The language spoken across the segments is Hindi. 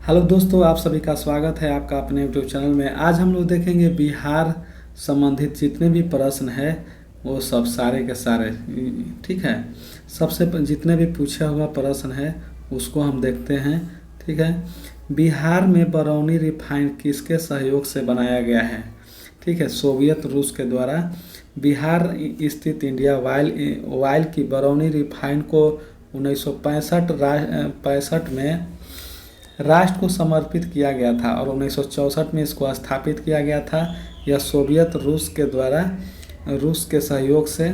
हेलो दोस्तों, आप सभी का स्वागत है आपका अपने यूट्यूब चैनल में। आज हम लोग देखेंगे बिहार संबंधित जितने भी प्रश्न है वो सब सारे के सारे। ठीक है, जितने भी पूछा हुआ प्रश्न है उसको हम देखते हैं। ठीक है, बिहार में बरौनी रिफाइन किसके सहयोग से बनाया गया है? ठीक है, सोवियत रूस के द्वारा बिहार स्थित इंडिया ऑयल की बरौनी रिफाइन को 1965 में राष्ट्र को समर्पित किया गया था और 1964 में इसको स्थापित किया गया था। यह सोवियत रूस के सहयोग से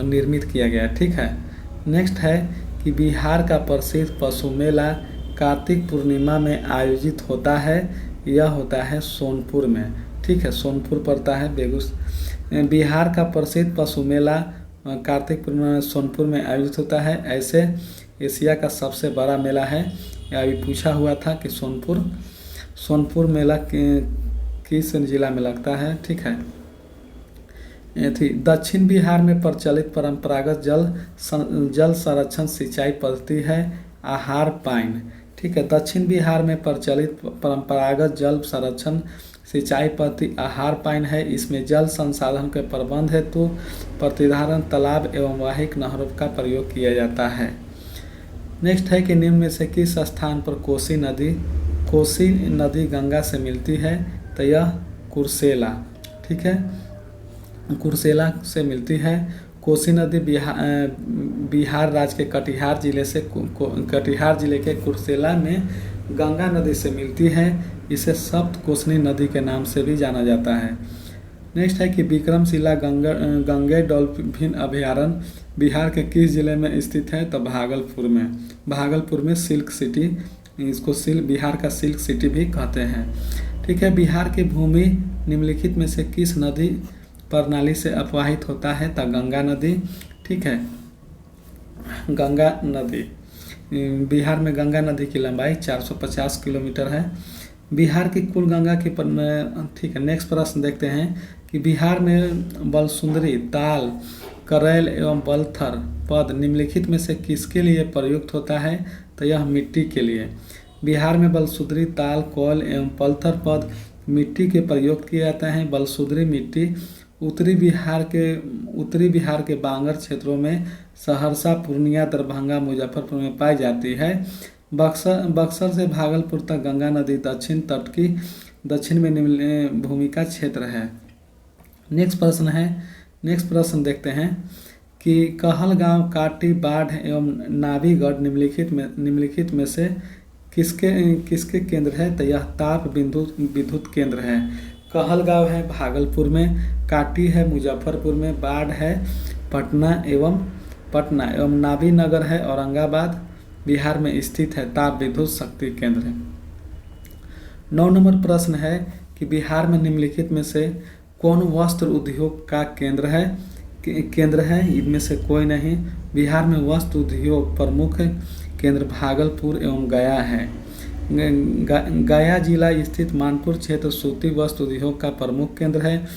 निर्मित किया गया। ठीक है, नेक्स्ट है कि बिहार का प्रसिद्ध पशु मेला कार्तिक पूर्णिमा में आयोजित होता है। यह होता है सोनपुर में। ठीक है, सोनपुर पड़ता है बिहार का प्रसिद्ध पशु मेला कार्तिक पूर्णिमा में सोनपुर में आयोजित होता है। ऐसे एशिया का सबसे बड़ा मेला है। अभी पूछा हुआ था कि सोनपुर मेला किस जिला में लगता है। ठीक है, दक्षिण बिहार में प्रचलित परंपरागत जल संरक्षण सिंचाई पद्धति है आहार पाइन। ठीक है, दक्षिण बिहार में प्रचलित परंपरागत जल संरक्षण सिंचाई पद्धति आहार पाइन है। इसमें जल संसाधन के प्रबंध हेतु प्रतिधारण तालाब एवं वाहिक नहरों का प्रयोग किया जाता है। नेक्स्ट है कि निम्न में से किस स्थान पर कोसी नदी गंगा से मिलती है? तो यह कुर्सेला। ठीक है, कुर्सेला से मिलती है। कोसी नदी बिहार राज्य के कटिहार जिले के कुर्सेला में गंगा नदी से मिलती है। इसे सप्तकोशिनी नदी के नाम से भी जाना जाता है। नेक्स्ट है कि विक्रमशिला गंगे डॉल्फिन अभयारण्य बिहार के किस जिले में स्थित है? तो भागलपुर में सिल्क सिटी, इसको बिहार का सिल्क सिटी भी कहते हैं। ठीक है, बिहार की भूमि निम्नलिखित में से किस नदी प्रणाली से अपवाहित होता है? तो गंगा नदी। ठीक है, गंगा नदी, बिहार में गंगा नदी की लंबाई 450 किलोमीटर है। बिहार की कुल गंगा की ठीक है, नेक्स्ट प्रश्न देखते हैं कि बिहार में बलसुंदरी, ताल, करैल एवं बलथर पद निम्नलिखित में से किसके लिए प्रयुक्त होता है? तो यह मिट्टी के लिए। बिहार में बलसुंदरी, ताल, कोयल एवं पलथर पद मिट्टी के प्रयोग किए जाते हैं। बलसुंदरी मिट्टी उत्तरी बिहार के बांगर क्षेत्रों में सहरसा, पूर्णिया, दरभंगा, मुजफ्फरपुर में पाई जाती है। बक्सर से भागलपुर तक गंगा नदी दक्षिण तट की दक्षिण में भूमिका क्षेत्र है। नेक्स्ट प्रश्न देखते हैं कि कहलगांव, काटी, बाढ़ एवं नाभीगढ़ निम्नलिखित में से किसके केंद्र है? तो यह ताप विद्युत केंद्र है। कहलगांव है भागलपुर में, काटी है मुजफ्फरपुर में, बाढ़ है पटना एवं नाभीनगर है औरंगाबाद बिहार में स्थित है। ताप विद्युत शक्ति केंद्र है। 9 नंबर प्रश्न है कि बिहार में निम्नलिखित में से कौन वस्त्र उद्योग का केंद्र है? इनमें से कोई नहीं। बिहार में वस्त्र उद्योग प्रमुख केंद्र भागलपुर एवं गया है। गया जिला स्थित मानपुर क्षेत्र सूती वस्त्र उद्योग का प्रमुख केंद्र है।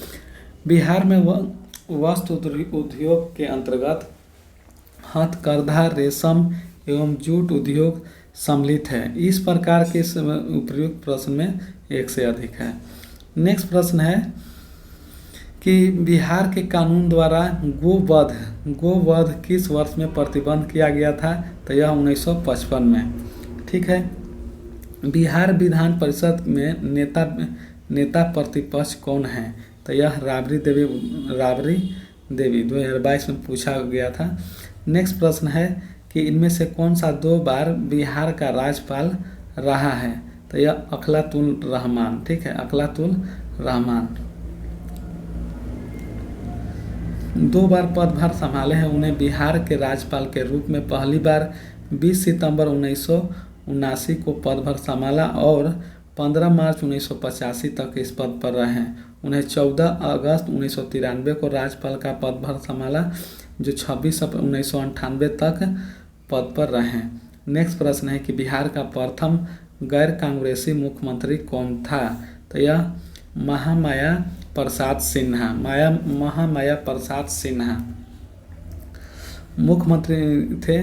बिहार में वस्त्र उद्योग के अंतर्गत हथकरघा, रेशम एवं जूट उद्योग सम्मिलित है। इस प्रकार के उपयुक्त प्रश्न में एक से अधिक है। नेक्स्ट प्रश्न है कि बिहार के कानून द्वारा गोवध किस वर्ष में प्रतिबंध किया गया था? तो यह 1955 में। ठीक है, बिहार विधान परिषद में नेता प्रतिपक्ष कौन है? तो यह राबड़ी देवी 2022 में पूछा गया था। नेक्स्ट प्रश्न है कि इनमें से कौन सा 2 बार बिहार का राज्यपाल रहा है? तो यह अखलातुल रहमान। ठीक है, अखलातुल रहमान 2 बार पदभार संभाले हैं। उन्हें बिहार के राज्यपाल के रूप में पहली बार 20 सितंबर 1979 को पदभार संभाला और 15 मार्च 1985 तक इस पद पर रहे हैं। उन्हें 14 अगस्त 1993 को राज्यपाल का पदभार संभाला, जो 26 अप्रैल 1998 तक पद पर रहे हैं। नेक्स्ट प्रश्न है कि बिहार का प्रथम गैर कांग्रेसी मुख्यमंत्री कौन था? तो यह महामाया प्रसाद सिन्हा। मुख्यमंत्री थे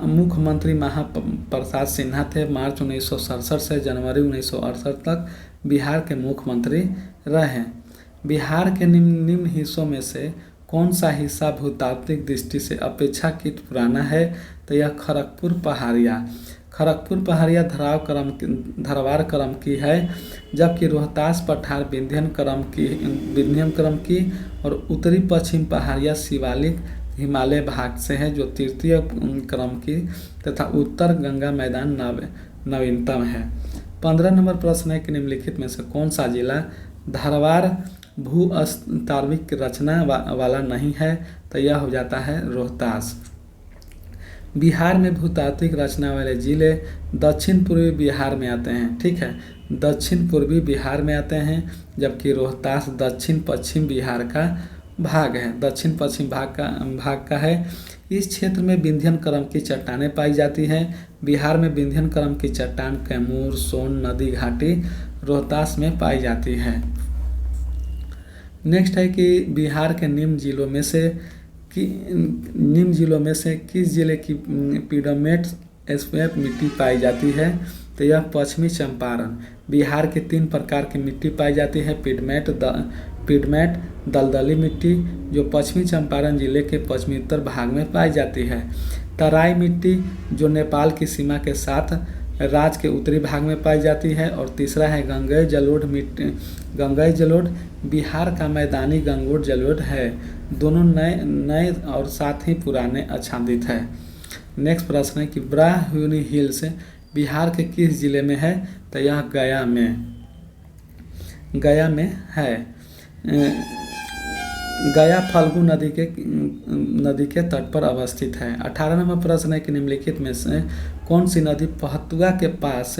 मुख्यमंत्री महाप्रसाद सिन्हा थे। मार्च 1967 से जनवरी 1968 तक बिहार के मुख्यमंत्री रहे। बिहार के निम्न हिस्सों में से कौन सा हिस्सा भूतात्विक दृष्टि से अपेक्षाकृत पुराना है? तो यह खड़गपुर पहाड़िया। खड़गपुर पहाड़िया धरवार क्रम की है, जबकि रोहतास पठार विंध्यन क्रम की और उत्तरी पश्चिम पहाड़िया शिवालिक हिमालय भाग से है, जो तृतीय क्रम की, तथा उत्तर गंगा मैदान नवीनतम है। 15 नंबर प्रश्न है कि निम्नलिखित में से कौन सा जिला धारवाड़ भूतात्विक रचना वाला नहीं है? तो यह हो जाता है रोहतास। बिहार में भूतात्विक रचना वाले जिले दक्षिण पूर्वी बिहार में आते हैं। ठीक है, दक्षिण पूर्वी बिहार में आते हैं, जबकि रोहतास दक्षिण पश्चिम बिहार का भाग है, दक्षिण पश्चिम भाग का है। इस क्षेत्र में विंध्यन क्रम की चट्टानें पाई जाती हैं। बिहार में विंध्यन क्रम की चट्टान कैमूर, सोन नदी घाटी रोहतास में पाई जाती है। नेक्स्ट है कि बिहार के निम्न जिलों में से किस जिले की पीडोमेट स्वेप मिट्टी पाई जाती है? तो यह पश्चिमी चंपारण। बिहार के 3 प्रकार की मिट्टी पाई जाती है। पीडमेट दलदली मिट्टी, जो पश्चिमी चंपारण जिले के पश्चिमोत्तर भाग में पाई जाती है। तराई मिट्टी, जो नेपाल की सीमा के साथ राज्य के उत्तरी भाग में पाई जाती है। और तीसरा है गंगई जलोढ़ मिट्टी। गंगई जलोढ़ बिहार का मैदानी गंगोट जलोढ़ है। दोनों नए और साथ ही पुराने आच्छादित है। नेक्स्ट प्रश्न है कि ब्राह्मणी हिल्स बिहार के किस जिले में है? तो यह गया में है। गया फल्गु नदी के तट पर अवस्थित है। 18 नंबर प्रश्न है कि निम्नलिखित में से कौन सी नदी पहतुआ के पास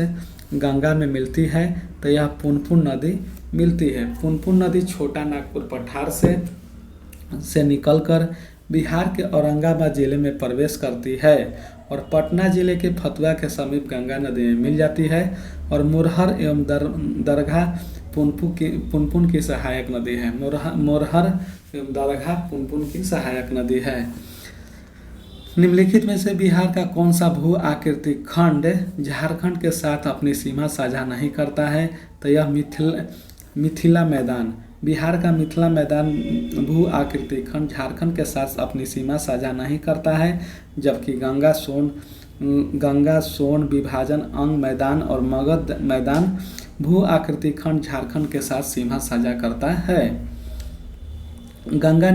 गंगा में मिलती है? तो यह पुनपुन नदी मिलती है। पुनपुन नदी छोटा नागपुर पठार से निकलकर बिहार के औरंगाबाद जिले में प्रवेश करती है और पटना जिले के फतुआ के समीप गंगा नदी में मिल जाती है। और मुरहर एवं दरगाह पुनपुन की सहायक नदी है। मोरहर एवं दरगाह पुनपुन की सहायक नदी है। निम्नलिखित में से बिहार का कौन सा भू आकृतिक खंड झारखंड के साथ अपनी सीमा साझा नहीं करता है? तो यह मिथिला मैदान। बिहार का मिथिला मैदान भू आकृतिक खंड झारखंड के साथ अपनी सीमा साझा नहीं करता है, जबकि गंगा सोन विभाजन अंग मैदान और मगध मैदान भू आकृतिक खंड झारखंड के साथ सीमा साझा करता है। गंगा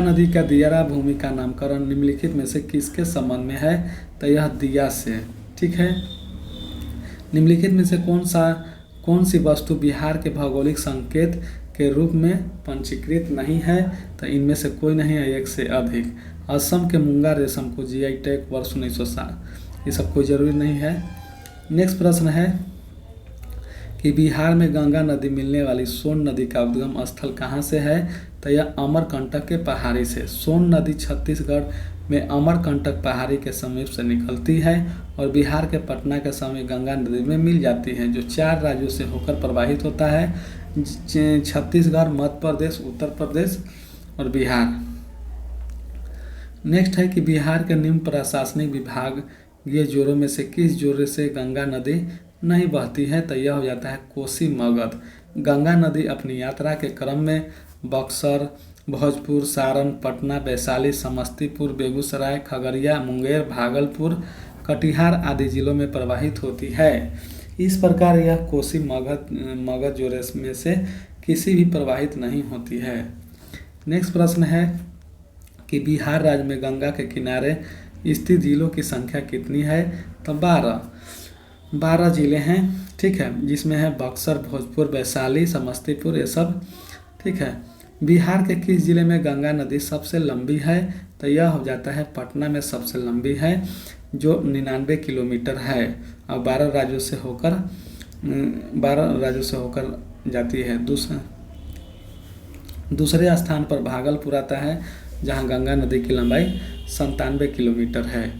नदी का दियारा भूमि का नामकरण निम्नलिखित में से किसके संबंध में है? तो यह दिया से। ठीक है, निम्नलिखित में से कौन सी वस्तु बिहार के भौगोलिक संकेत के रूप में पंजीकृत नहीं है? तो इनमें से कोई नहीं है, एक से अधिक। असम के मूंगा रेशम को जीआई टैग वर्ष 1960, ये सब कोई जरूरी नहीं है। नेक्स्ट प्रश्न है कि बिहार में गंगा नदी मिलने वाली सोन नदी का उद्गम स्थल कहाँ से है? तो यह अमरकंटक के पहाड़ी से। सोन नदी छत्तीसगढ़ में अमरकंटक पहाड़ी के समीप से निकलती है और बिहार के पटना के समीप गंगा नदी में मिल जाती है, जो 4 राज्यों से होकर प्रवाहित होता है, छत्तीसगढ़, मध्य प्रदेश, उत्तर प्रदेश और बिहार। नेक्स्ट है कि बिहार के निम्न प्रशासनिक विभाग ये जोड़ों में से किस जोड़े से गंगा नदी नहीं बहती है? तो यह हो जाता है कोसी मगध। गंगा नदी अपनी यात्रा के क्रम में बक्सर, भोजपुर, सारण, पटना, वैशाली, समस्तीपुर, बेगूसराय, खगड़िया, मुंगेर, भागलपुर, कटिहार आदि जिलों में प्रवाहित होती है। इस प्रकार यह कोसी मगध जोड़े में से किसी भी प्रवाहित नहीं होती है। नेक्स्ट प्रश्न है कि बिहार राज्य में गंगा के किनारे स्थित जिलों की संख्या कितनी है? तो 12 जिले हैं। ठीक है, जिसमें है बक्सर, भोजपुर, वैशाली, समस्तीपुर, ये सब। ठीक है, बिहार के किस जिले में गंगा नदी सबसे लंबी है? तो यह हो जाता है पटना में सबसे लंबी है, जो 99 किलोमीटर है और 12 राज्यों से होकर जाती है। दूसरे स्थान पर भागलपुर आता है, जहां गंगा नदी की लंबाई 97 किलोमीटर है।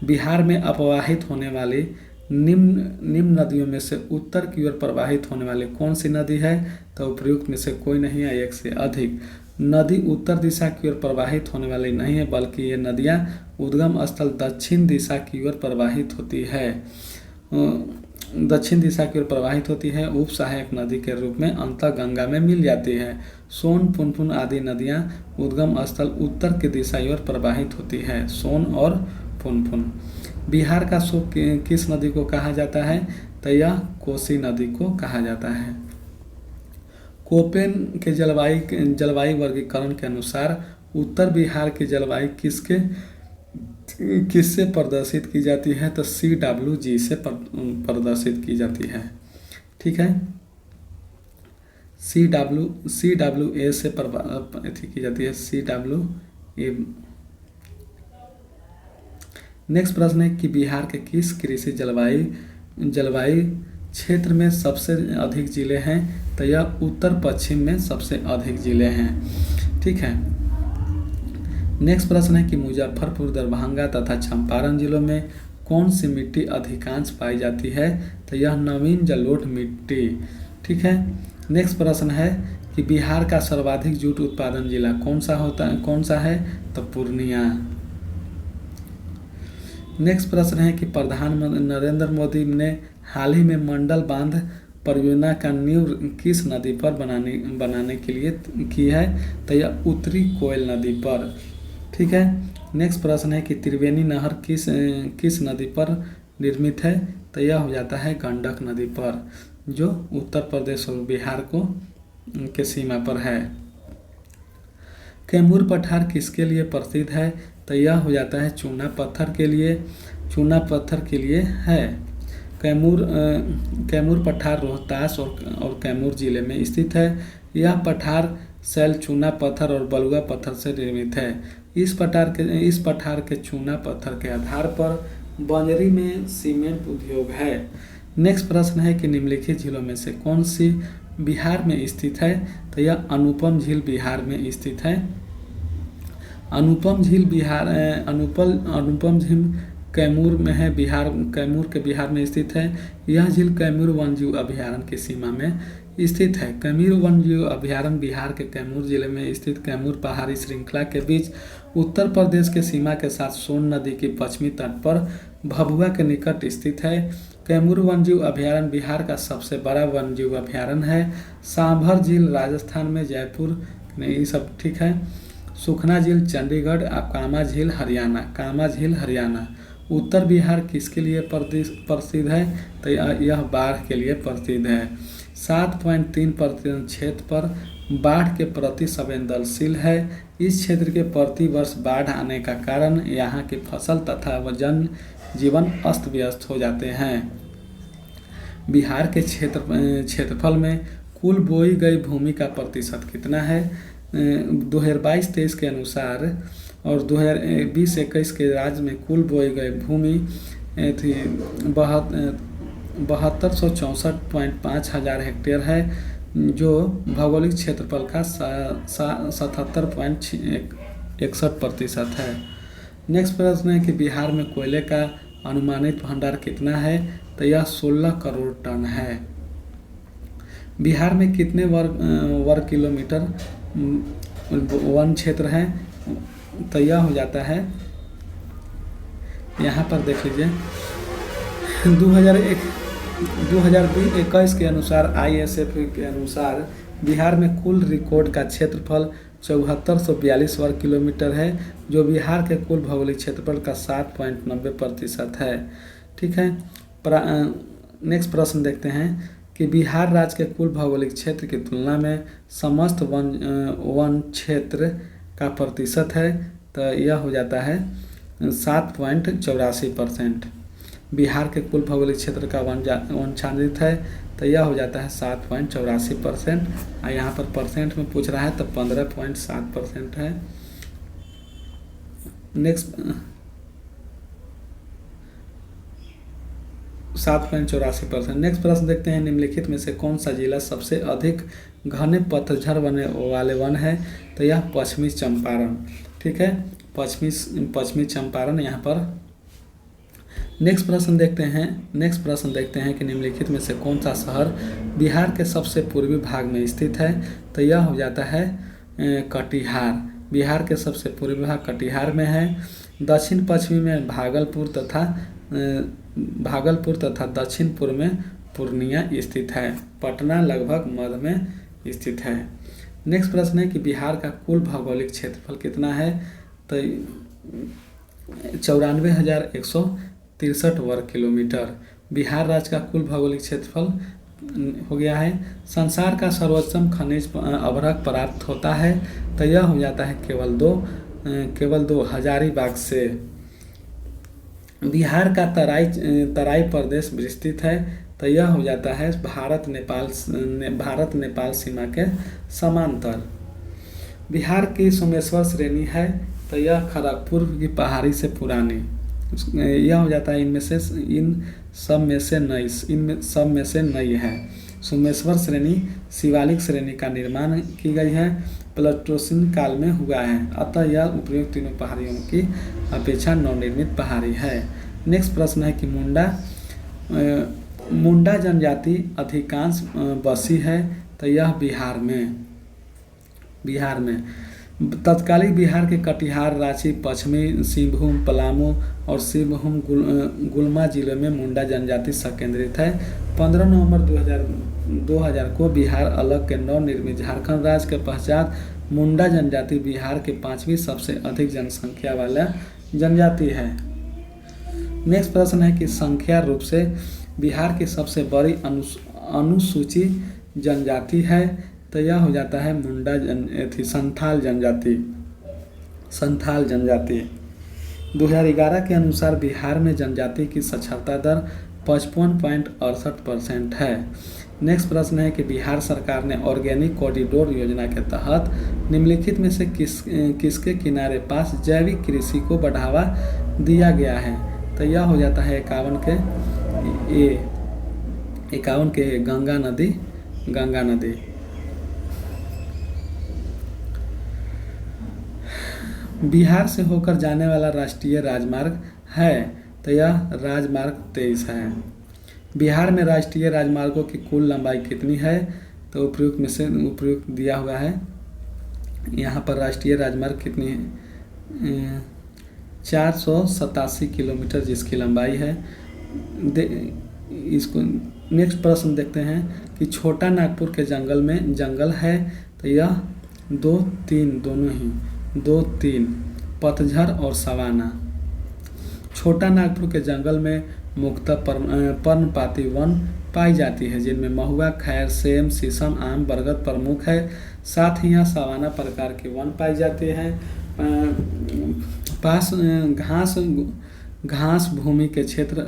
बिहार में अपवाहित होने वाली निम्न नदियों में से उत्तर की ओर प्रवाहित होने वाली कौन सी नदी है? तो उपयुक्त में से कोई नहीं है, एक से अधिक। नदी उत्तर दिशा की ओर प्रवाहित होने वाली नहीं है, बल्कि ये नदियाँ उद्गम स्थल दक्षिण दिशा की ओर प्रवाहित होती है। दक्षिण दिशा की ओर प्रवाहित होती है। उप सहायक नदी के रूप में अंतः गंगा में मिल जाती है। सोन, पुनपुन आदि नदियाँ उद्गम स्थल उत्तर की दिशा की ओर प्रवाहित होती है। सोन और पुनपुन। बिहार का शोक किस नदी को कहा जाता है? तो यह कोसी नदी को कहा जाता है। कोपेन के जलवायु वर्गीकरण के अनुसार उत्तर बिहार की जलवायु किससे प्रदर्शित की जाती है? तो CWG से प्रदर्शित की जाती है। ठीक है, CWA से की जाती है, CWA। नेक्स्ट प्रश्न है कि बिहार के किस कृषि जलवायु क्षेत्र में सबसे अधिक जिले हैं? तो यह उत्तर पश्चिम में सबसे अधिक जिले हैं। ठीक है। नेक्स्ट प्रश्न है कि मुजफ्फरपुर, दरभंगा तथा चंपारण जिलों में कौन सी मिट्टी अधिकांश पाई जाती है? तो यह नवीन जलोढ़ मिट्टी। ठीक है। नेक्स्ट प्रश्न है कि बिहार का सर्वाधिक जूट उत्पादन जिला कौन सा है? तो पूर्णिया। नेक्स्ट प्रश्न है कि प्रधानमंत्री नरेंद्र मोदी ने हाल ही में मंडल बांध परियोजना का नींव किस नदी पर बनाने के लिए की है? तो यह उत्तरी कोयल नदी पर। ठीक है। नेक्स्ट प्रश्न है कि त्रिवेणी नहर किस नदी पर निर्मित है? तो यह हो जाता है गंडक नदी पर, जो उत्तर प्रदेश और बिहार के सीमा पर है। कैमूर पठार किसके लिए प्रसिद्ध है? तो यह हो जाता है चूना पत्थर के लिए है। कैमूर पठार रोहतास और कैमूर जिले में स्थित है। यह पठार शैल चूना पत्थर और बलुआ पत्थर से निर्मित है। इस पठार के चूना पत्थर के आधार पर बंजरी में सीमेंट उद्योग है। नेक्स्ट प्रश्न है कि निम्नलिखित झीलों में से कौन सी बिहार में स्थित है? तो यह अनुपम झील बिहार में स्थित है। अनुपम झील कैमूर में है, कैमूर के बिहार में स्थित है। यह झील कैमूर वन्यजीव अभयारण्य की सीमा में स्थित है। कैमूर वन्यजीव अभयारण्य बिहार के कैमूर जिले में स्थित कैमूर पहाड़ी श्रृंखला के बीच उत्तर प्रदेश के सीमा के साथ सोन नदी की पश्चिमी तट पर भभुआ के निकट स्थित है। कैमूर वन्यजीव अभयारण्य बिहार का सबसे बड़ा वन्यजीव अभयारण्य है। सांभर झील राजस्थान में जयपुर में, ये सब ठीक है। सुखना झील चंडीगढ़, कामा झील हरियाणा। उत्तर बिहार किसके लिए प्रसिद्ध है? तो यह बाढ़ के लिए प्रसिद्ध है। 7.3% क्षेत्र पर बाढ़ के प्रति संवेदनशील है। इस क्षेत्र के प्रति वर्ष बाढ़ आने का कारण यहाँ की फसल तथा जन जीवन अस्त व्यस्त हो जाते हैं। बिहार के क्षेत्रफल में कुल बोई गई भूमि का प्रतिशत कितना है? 2022-23 के अनुसार और 2020-21 के राज्य में कुल बोई गई भूमि थी 7264.5 हजार हेक्टेयर है, जो भौगोलिक क्षेत्रफल का 77.61% है। नेक्स्ट प्रश्न है कि बिहार में कोयले का अनुमानित भंडार कितना है? तो यह 16 करोड़ टन है। बिहार में कितने वर्ग किलोमीटर वन क्षेत्र है? तो यह हो जाता है, यहाँ पर देख लीजिए 2021 के अनुसार ISF के अनुसार बिहार में कुल रिकॉर्ड का क्षेत्रफल 7442 वर्ग किलोमीटर है, जो बिहार के कुल भौगोलिक क्षेत्रफल का 7.90% है। ठीक है। नेक्स्ट प्रश्न देखते हैं कि बिहार राज्य के कुल भौगोलिक क्षेत्र की तुलना में समस्त वन क्षेत्र का प्रतिशत है। तो यह हो जाता है 7.84%। बिहार के कुल भौगोलिक क्षेत्र का वनक्षांदित है, तो यह हो जाता है 7.84%। और यहाँ पर परसेंट में पूछ रहा है तो 15.7% है। नेक्स्ट 7.84%। नेक्स्ट प्रश्न देखते हैं, निम्नलिखित में से कौन सा जिला सबसे अधिक घने पतझड़ वाले वन है? तो यह पश्चिमी चंपारण। ठीक है, पश्चिमी चंपारण यहाँ पर। नेक्स्ट प्रश्न देखते हैं कि निम्नलिखित में से कौन सा शहर बिहार के सबसे पूर्वी भाग में स्थित है? तो यह हो जाता है कटिहार, बिहार के सबसे पूर्वी भाग कटिहार में है। दक्षिण पश्चिमी में भागलपुर तथा दक्षिण पूर्व में पूर्णिया स्थित है। पटना लगभग मध्य में स्थित है। नेक्स्ट प्रश्न है कि बिहार का कुल भौगोलिक क्षेत्रफल कितना है, तो 94,163 वर्ग किलोमीटर बिहार राज्य का कुल भौगोलिक क्षेत्रफल हो गया है। संसार का सर्वोच्चम खनिज अभ्रक प्राप्त होता है, तो यह हो जाता है केवल दो हजारीबाग से। बिहार का तराई प्रदेश विस्तृत है, तो यह हो जाता है भारत नेपाल सीमा के समांतर। बिहार की सोमेश्वर श्रेणी है, तो यह खड़गपुर की पहाड़ी से पुरानी, यह हो जाता है इन सब में से नई है। सोमेश्वर श्रेणी शिवालिक श्रेणी का निर्माण की गई है, प्लेटोसीन काल में हुआ है, अतः यह उपयुक्त तीनों पहाड़ियों की अपेक्षा नवनिर्मित पहाड़ी है। नेक्स्ट प्रश्न है कि मुंडा जनजाति अधिकांश बसी है, तो यह बिहार में तत्कालीन बिहार के कटिहार, रांची, पश्चिमी सिंहभूम, पलामू और सिंहभूम गुलमा जिले में मुंडा जनजाति संकेंद्रित है। 15 नवंबर 2000 को बिहार अलग के नवनिर्मित झारखंड राज्य के पश्चात मुंडा जनजाति बिहार के 5वीं सबसे अधिक जनसंख्या वाला जनजाति है। नेक्स्ट प्रश्न है कि संख्या रूप से बिहार की सबसे बड़ी अनुसूचित जनजाति है, तो यह हो जाता है संथाल जनजाति। 2011 के अनुसार बिहार में जनजाति की साक्षरता दर 55.68% है। नेक्स्ट प्रश्न है कि बिहार सरकार ने ऑर्गेनिक कॉरिडोर योजना के तहत निम्नलिखित में से किसके किनारे पास जैविक कृषि को बढ़ावा दिया गया है, तो यह हो जाता है 51 के गंगा नदी। बिहार से होकर जाने वाला राष्ट्रीय राजमार्ग है, तो यह राजमार्ग 23 है। बिहार में राष्ट्रीय राजमार्गों की कुल लंबाई कितनी है, तो उपयुक्त दिया हुआ है। यहाँ पर राष्ट्रीय राजमार्ग कितनी है, 487 किलोमीटर जिसकी लंबाई है। इसको नेक्स्ट प्रश्न देखते हैं कि छोटा नागपुर के जंगल है, तो यह 2-3 दोनों ही 2-3 पतझड़ और सवाना। छोटा नागपुर के जंगल में मुख्यतः पर्णपाती वन पाई जाती है, जिनमें महुआ, खैर, सेम, शीशम, आम, बरगद प्रमुख है। साथ ही यहाँ सवाना प्रकार के वन पाई जाते हैं। पास घास भूमि के क्षेत्र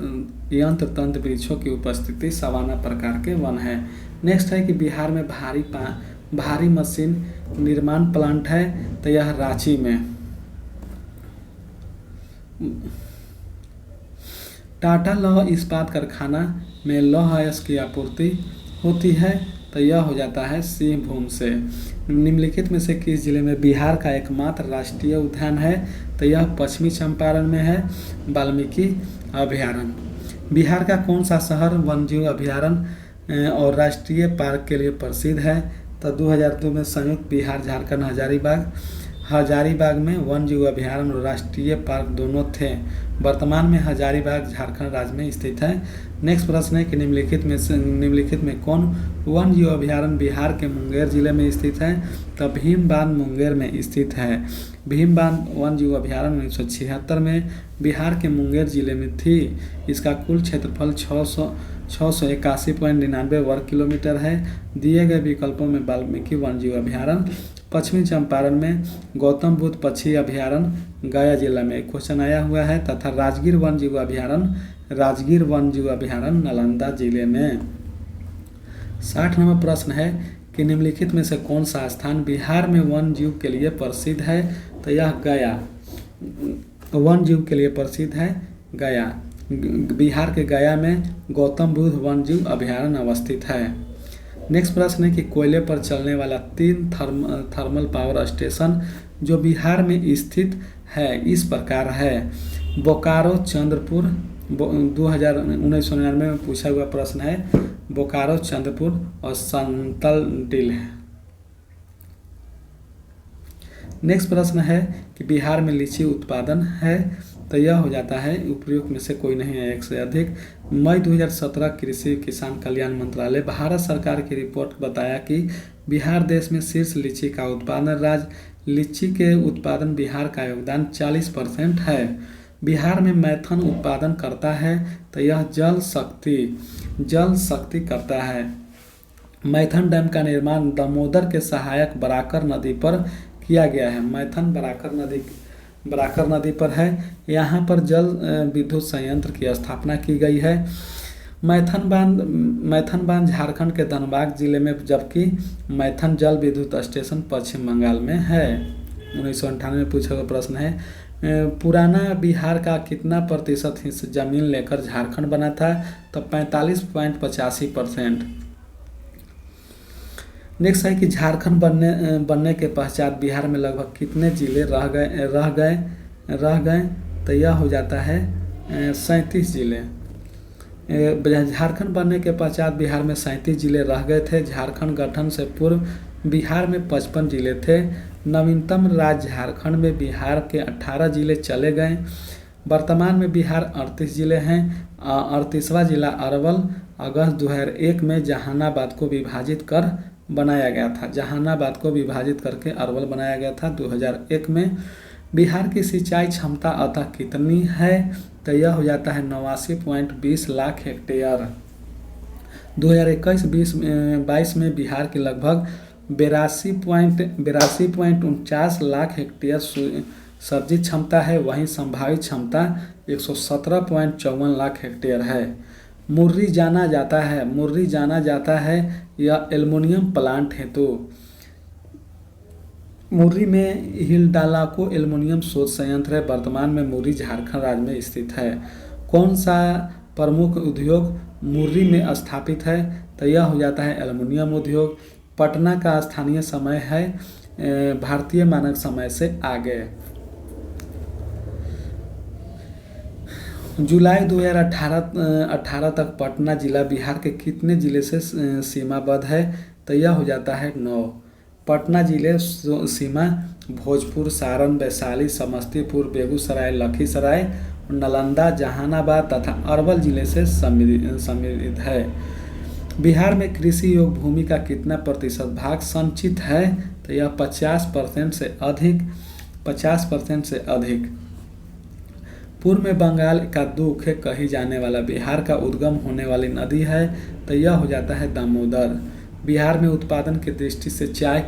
यंत्र तंत्र वृक्षों की उपस्थिति सवाना प्रकार के वन है। नेक्स्ट है कि बिहार में भारी मशीन निर्माण प्लांट है, तो यह रांची में। टाटा लौह इस्पात कारखाना में लौह अयस्क की आपूर्ति होती है, तो यह हो जाता है सिंहभूम से। निम्नलिखित में से किस जिले में बिहार का एकमात्र राष्ट्रीय उद्यान है, तो यह पश्चिमी चंपारण में है, वाल्मीकि अभयारण्य। बिहार का कौन सा शहर वन्यजीव अभयारण्य और राष्ट्रीय पार्क के लिए प्रसिद्ध है, तो 2002 में संयुक्त बिहार झारखंड हजारीबाग में वन्यजीव अभयारण्य और राष्ट्रीय पार्क दोनों थे। वर्तमान में हजारीबाग झारखंड राज्य में स्थित है। नेक्स्ट प्रश्न है कि निम्नलिखित में कौन वन्यजीव अभयारण्य बिहार के मुंगेर जिले में स्थित है, तो भीमबांध मुंगेर में स्थित है। भीमबांध वन्यजीव अभयारण्य 1976 में बिहार के मुंगेर जिले में थी। इसका कुल क्षेत्रफल 681.99 वर्ग किलोमीटर है। दिए गए विकल्पों में वाल्मीकि वन्यजीव अभयारण्य पश्चिमी चंपारण में, गौतम बुद्ध पक्षी अभयारण्य गया जिला में क्वेश्चन आया हुआ है, तथा राजगीर वन्यजीव अभयारण्य नालंदा जिले में। 60 नंबर प्रश्न है कि निम्नलिखित में से कौन सा स्थान बिहार में वन्यजीव के लिए प्रसिद्ध है, तो यह गया वन्यजीव के लिए प्रसिद्ध है। गया बिहार के गया में गौतम बुद्ध वन्यजीव अभयारण्य अवस्थित है। नेक्स्ट प्रश्न है कि कोयले पर चलने वाला 3 थर्मल पावर स्टेशन जो बिहार में स्थित है इस प्रकार है। बोकारो चंद्रपुर 1999 में पूछा हुआ प्रश्न है। बोकारो चंद्रपुर और संतल डिल है। नेक्स्ट प्रश्न है कि बिहार में लीची उत्पादन है, तो यह हो जाता है उपयुक्त में से कोई नहीं है, एक से अधिक। मई 2017 कृषि किसान कल्याण मंत्रालय भारत सरकार की रिपोर्ट बताया कि बिहार देश में शीर्ष लीची का उत्पादन राज्य। लीची के उत्पादन बिहार का योगदान 40% है। बिहार में मैथन उत्पादन करता है, तो यह जल शक्ति करता है। मैथन डैम का निर्माण दामोदर के सहायक बराकर नदी पर किया गया है। मैथन बराकर नदी पर है। यहाँ पर जल विद्युत संयंत्र की स्थापना की गई है। मैथन बांध झारखंड के धनबाद जिले में, जबकि मैथन जल विद्युत स्टेशन पश्चिम बंगाल में है। 1998 में पूछा हुआ प्रश्न है, पुराना बिहार का कितना प्रतिशत हिस्सा जमीन लेकर झारखंड बना था, तो 45.85%। नेक्स्ट है कि झारखंड बनने के पश्चात बिहार में लगभग कितने जिले रह गए, तो यह हो जाता है 37 जिले। झारखंड बनने के पश्चात बिहार में 37 जिले रह गए थे। झारखंड गठन से पूर्व बिहार में 55 जिले थे। नवीनतम राज्य झारखंड में बिहार के 18 जिले चले गए। वर्तमान में बिहार 38 जिले हैं। 38वां जिला अरवल अगस्त 2001 में जहानाबाद को विभाजित कर बनाया गया था। जहानाबाद को विभाजित करके अरवल बनाया गया था 2001 में। बिहार की सिंचाई क्षमता अतः कितनी है, तो यह हो जाता है 89.20 लाख हेक्टेयर। 2021-22 में बिहार की लगभग 82.49 लाख हेक्टेयर सर्जित क्षमता है। वहीं संभावित क्षमता 117.54 लाख हेक्टेयर है। मुर्री जाना जाता है यह एल्युमिनियम प्लांट हेतु। मुर्री में हिंडाल्को एल्युमिनियम शोध संयंत्र है। वर्तमान में मुर्री झारखंड राज्य में स्थित है। कौन सा प्रमुख उद्योग मुर्री में स्थापित है, तो यह हो जाता है एल्युमिनियम उद्योग। पटना का स्थानीय समय है भारतीय मानक समय से आगे। जुलाई 2018 तक पटना जिला बिहार के कितने जिले से सीमाबद्ध है, तो यह हो जाता है 9। पटना जिले सीमा भोजपुर, सारण, वैशाली, समस्तीपुर, बेगूसराय, लखीसराय, नालंदा, जहानाबाद तथा अरवल जिले से समृद्ध है। बिहार में कृषि योग्य भूमि का कितना प्रतिशत भाग संचित है, तो यह 50% से अधिक। पूर्व में बंगाल का दुख कही जाने वाला बिहार का उद्गम होने वाली नदी है, तो यह हो जाता है दामोदर। बिहार में उत्पादन की दृष्टि से चाय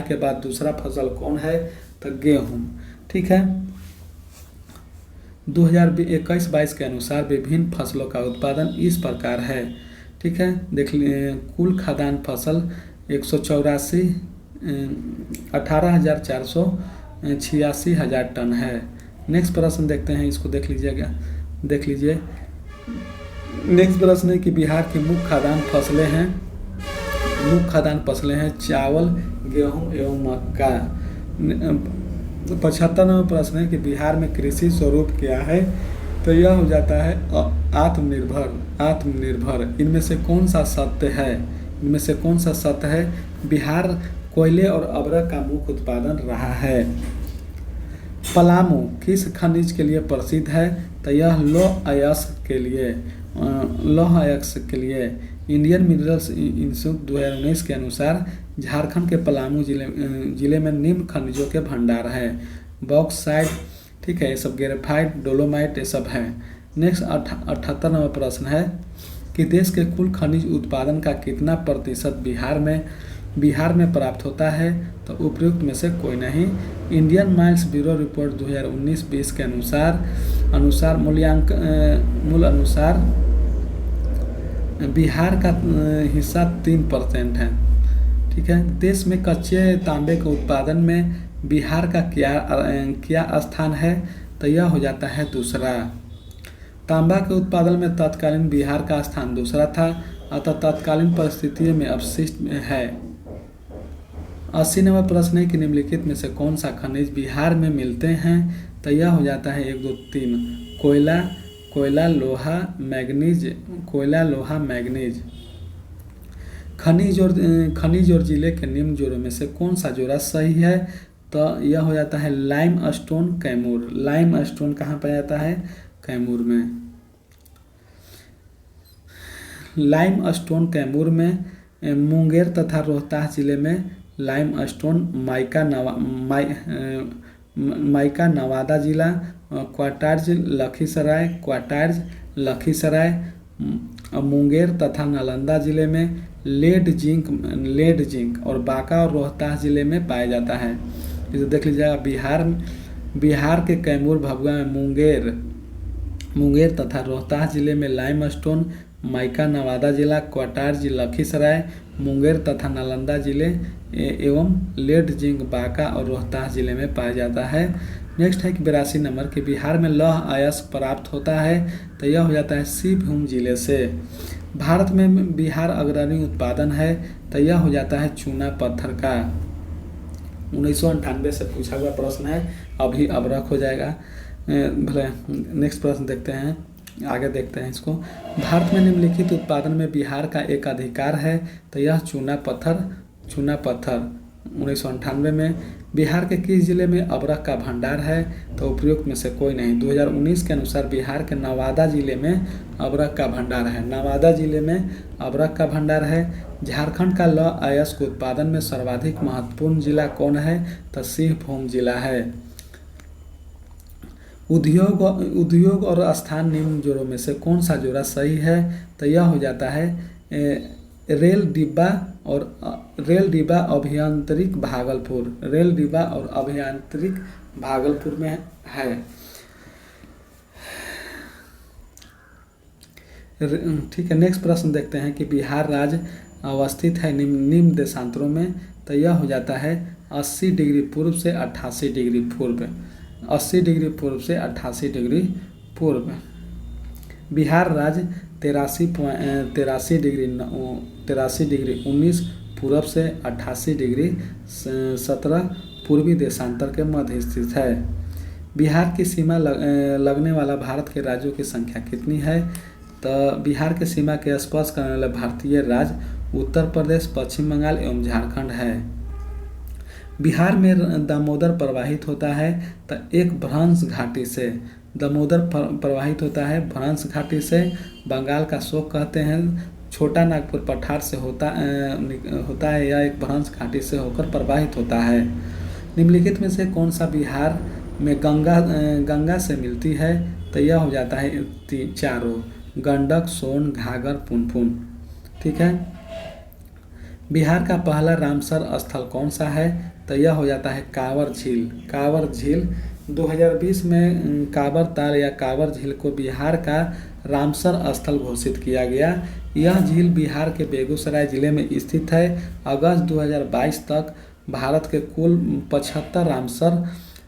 के बाद दूसरा फसल कौन है, तो गेहूं। ठीक है। 2021-22 के अनुसार विभिन्न फसलों का उत्पादन इस प्रकार है। ठीक है, देख लीजिए। कुल खाद्यान्न फसल 18,486 टन है। नेक्स्ट प्रश्न देखते हैं, इसको देख लीजिए। नेक्स्ट प्रश्न है कि बिहार की मुख्य खाद्यान्न फसलें हैं चावल, गेहूं एवं मक्का। 75वां प्रश्न है कि बिहार में कृषि स्वरूप क्या है, तो यह हो जाता है आत्मनिर्भर। इनमें से कौन सा सत्य है? बिहार कोयले और अभ्रक का मुख्य उत्पादन रहा है। पलामू किस खनिज के लिए प्रसिद्ध है, तो यह लौह अयस्क के लिए। इंडियन मिनरल्स इंस्टीट्यूट 2019 के अनुसार झारखंड के पलामू जिले में निम्न खनिजों के भंडार है। बॉक्साइट, ठीक है, ये सब ग्रेफाइट, डोलोमाइट, ये सब है। नेक्स्ट 78वां प्रश्न है कि देश के कुल खनिज उत्पादन का कितना प्रतिशत बिहार में प्राप्त होता है, तो उपयुक्त में से कोई नहीं। इंडियन माइंस ब्यूरो रिपोर्ट 2019-20 के अनुसार बिहार का हिस्सा 3% है। ठीक है। देश में कच्चे तांबे के उत्पादन में बिहार का क्या स्थान है, तो यह हो जाता है दूसरा। तांबा के उत्पादन में तत्कालीन बिहार का स्थान दूसरा था, अतः तत्कालीन परिस्थितियों में अवशिष्ट है। 80वां प्रश्न है कि निम्नलिखित में से कौन सा खनिज बिहार में मिलते हैं, तो यह हो जाता है 1, 2, 3 कोयला, लोहा, मैग्नीज। खनिज और जिले के निम्न जोड़ों में से कौन सा जोड़ा सही है, तो यह हो जाता है lime stone Kaimur. Lime stone कहाँ पाया जाता है? कैमूर में। लाइम स्टोन कैमूर में। मुंगेर तथा रोहतास जिले में लाइम स्टोन माइका नवादा जिला, क्वाटार्ज लखीसराय, मुंगेर तथा नालंदा जिले में लेड जिंक और बांका और रोहतास जिले में पाया जाता है। इसे देख लीजिएगा, बिहार के कैमूर भभुआ में मुंगेर तथा रोहतास जिले में लाइम स्टोन, माइका नवादा जिला, क्वाटार्ज लखीसराय, मुंगेर तथा नालंदा जिले एवं लेड जिंक बांका और रोहतास जिले में पाया जाता है। नेक्स्ट है कि 82 नंबर के बिहार में लौह अयस्क प्राप्त होता है, तो यह हो जाता है सिंहभूम जिले से। भारत में बिहार अग्रणी उत्पादन है, तो यह हो जाता है चूना पत्थर का। 1998 से पूछा हुआ प्रश्न है, अभी अबरख हो जाएगा। भले नेक्स्ट प्रश्न देखते हैं, आगे देखते हैं इसको। भारत में निम्नलिखित उत्पादन में बिहार का एक अधिकार है, तो यह चूना पत्थर 1998 में। बिहार के किस जिले में अबरख का भंडार है, तो उपयुक्त में से कोई नहीं। 2019 के अनुसार बिहार के नवादा जिले में अबरख का भंडार है। नवादा जिले में अबरख का भंडार है। झारखंड का लौह अयस्क उत्पादन में सर्वाधिक महत्वपूर्ण जिला कौन है, तो सिंहभूम जिला है। उद्योग और स्थान निम्न जोड़ों में से कौन सा जोड़ा सही है, तो यह हो जाता है रेल डिब्बा अभियांत्रिक भागलपुर। रेल डिब्बा और अभियांत्रिक भागलपुर में है। ठीक है, नेक्स्ट प्रश्न देखते हैं कि बिहार राज्य अवस्थित है निम्न देशांतरों में, तो यह हो जाता है 80 डिग्री पूर्व से 88 डिग्री पूर्व। 80 डिग्री पूर्व से 88 डिग्री पूर्व। बिहार राज्य 83 डिग्री 19 पूर्व से 88 डिग्री 17 पूर्वी देशांतर के मध्य स्थित है। बिहार की सीमा लगने वाला भारत के राज्यों की संख्या कितनी है, तो बिहार के सीमा के स्पर्श करने वाले भारतीय राज्य उत्तर प्रदेश, पश्चिम बंगाल एवं झारखंड है। बिहार में दामोदर प्रवाहित होता है, तो एक भ्रंश घाटी से। दामोदर प्रवाहित होता है भ्रंश घाटी से। बंगाल का शोक कहते हैं। छोटा नागपुर पठार से होता है या एक भ्रंश घाटी से होकर प्रवाहित होता है। निम्नलिखित में से कौन सा बिहार में गंगा से मिलती है, तो यह हो जाता है चारों, गंडक, सोन, घाघर, पुनपुन। ठीक है। बिहार का पहला रामसर स्थल कौन सा है, तो यह हो जाता है कांवर झील। कांवर झील 2020 में कांवर ताल या कांवर झील को बिहार का रामसर स्थल घोषित किया गया। यह झील बिहार के बेगूसराय जिले में स्थित है। अगस्त 2022 तक भारत के कुल 75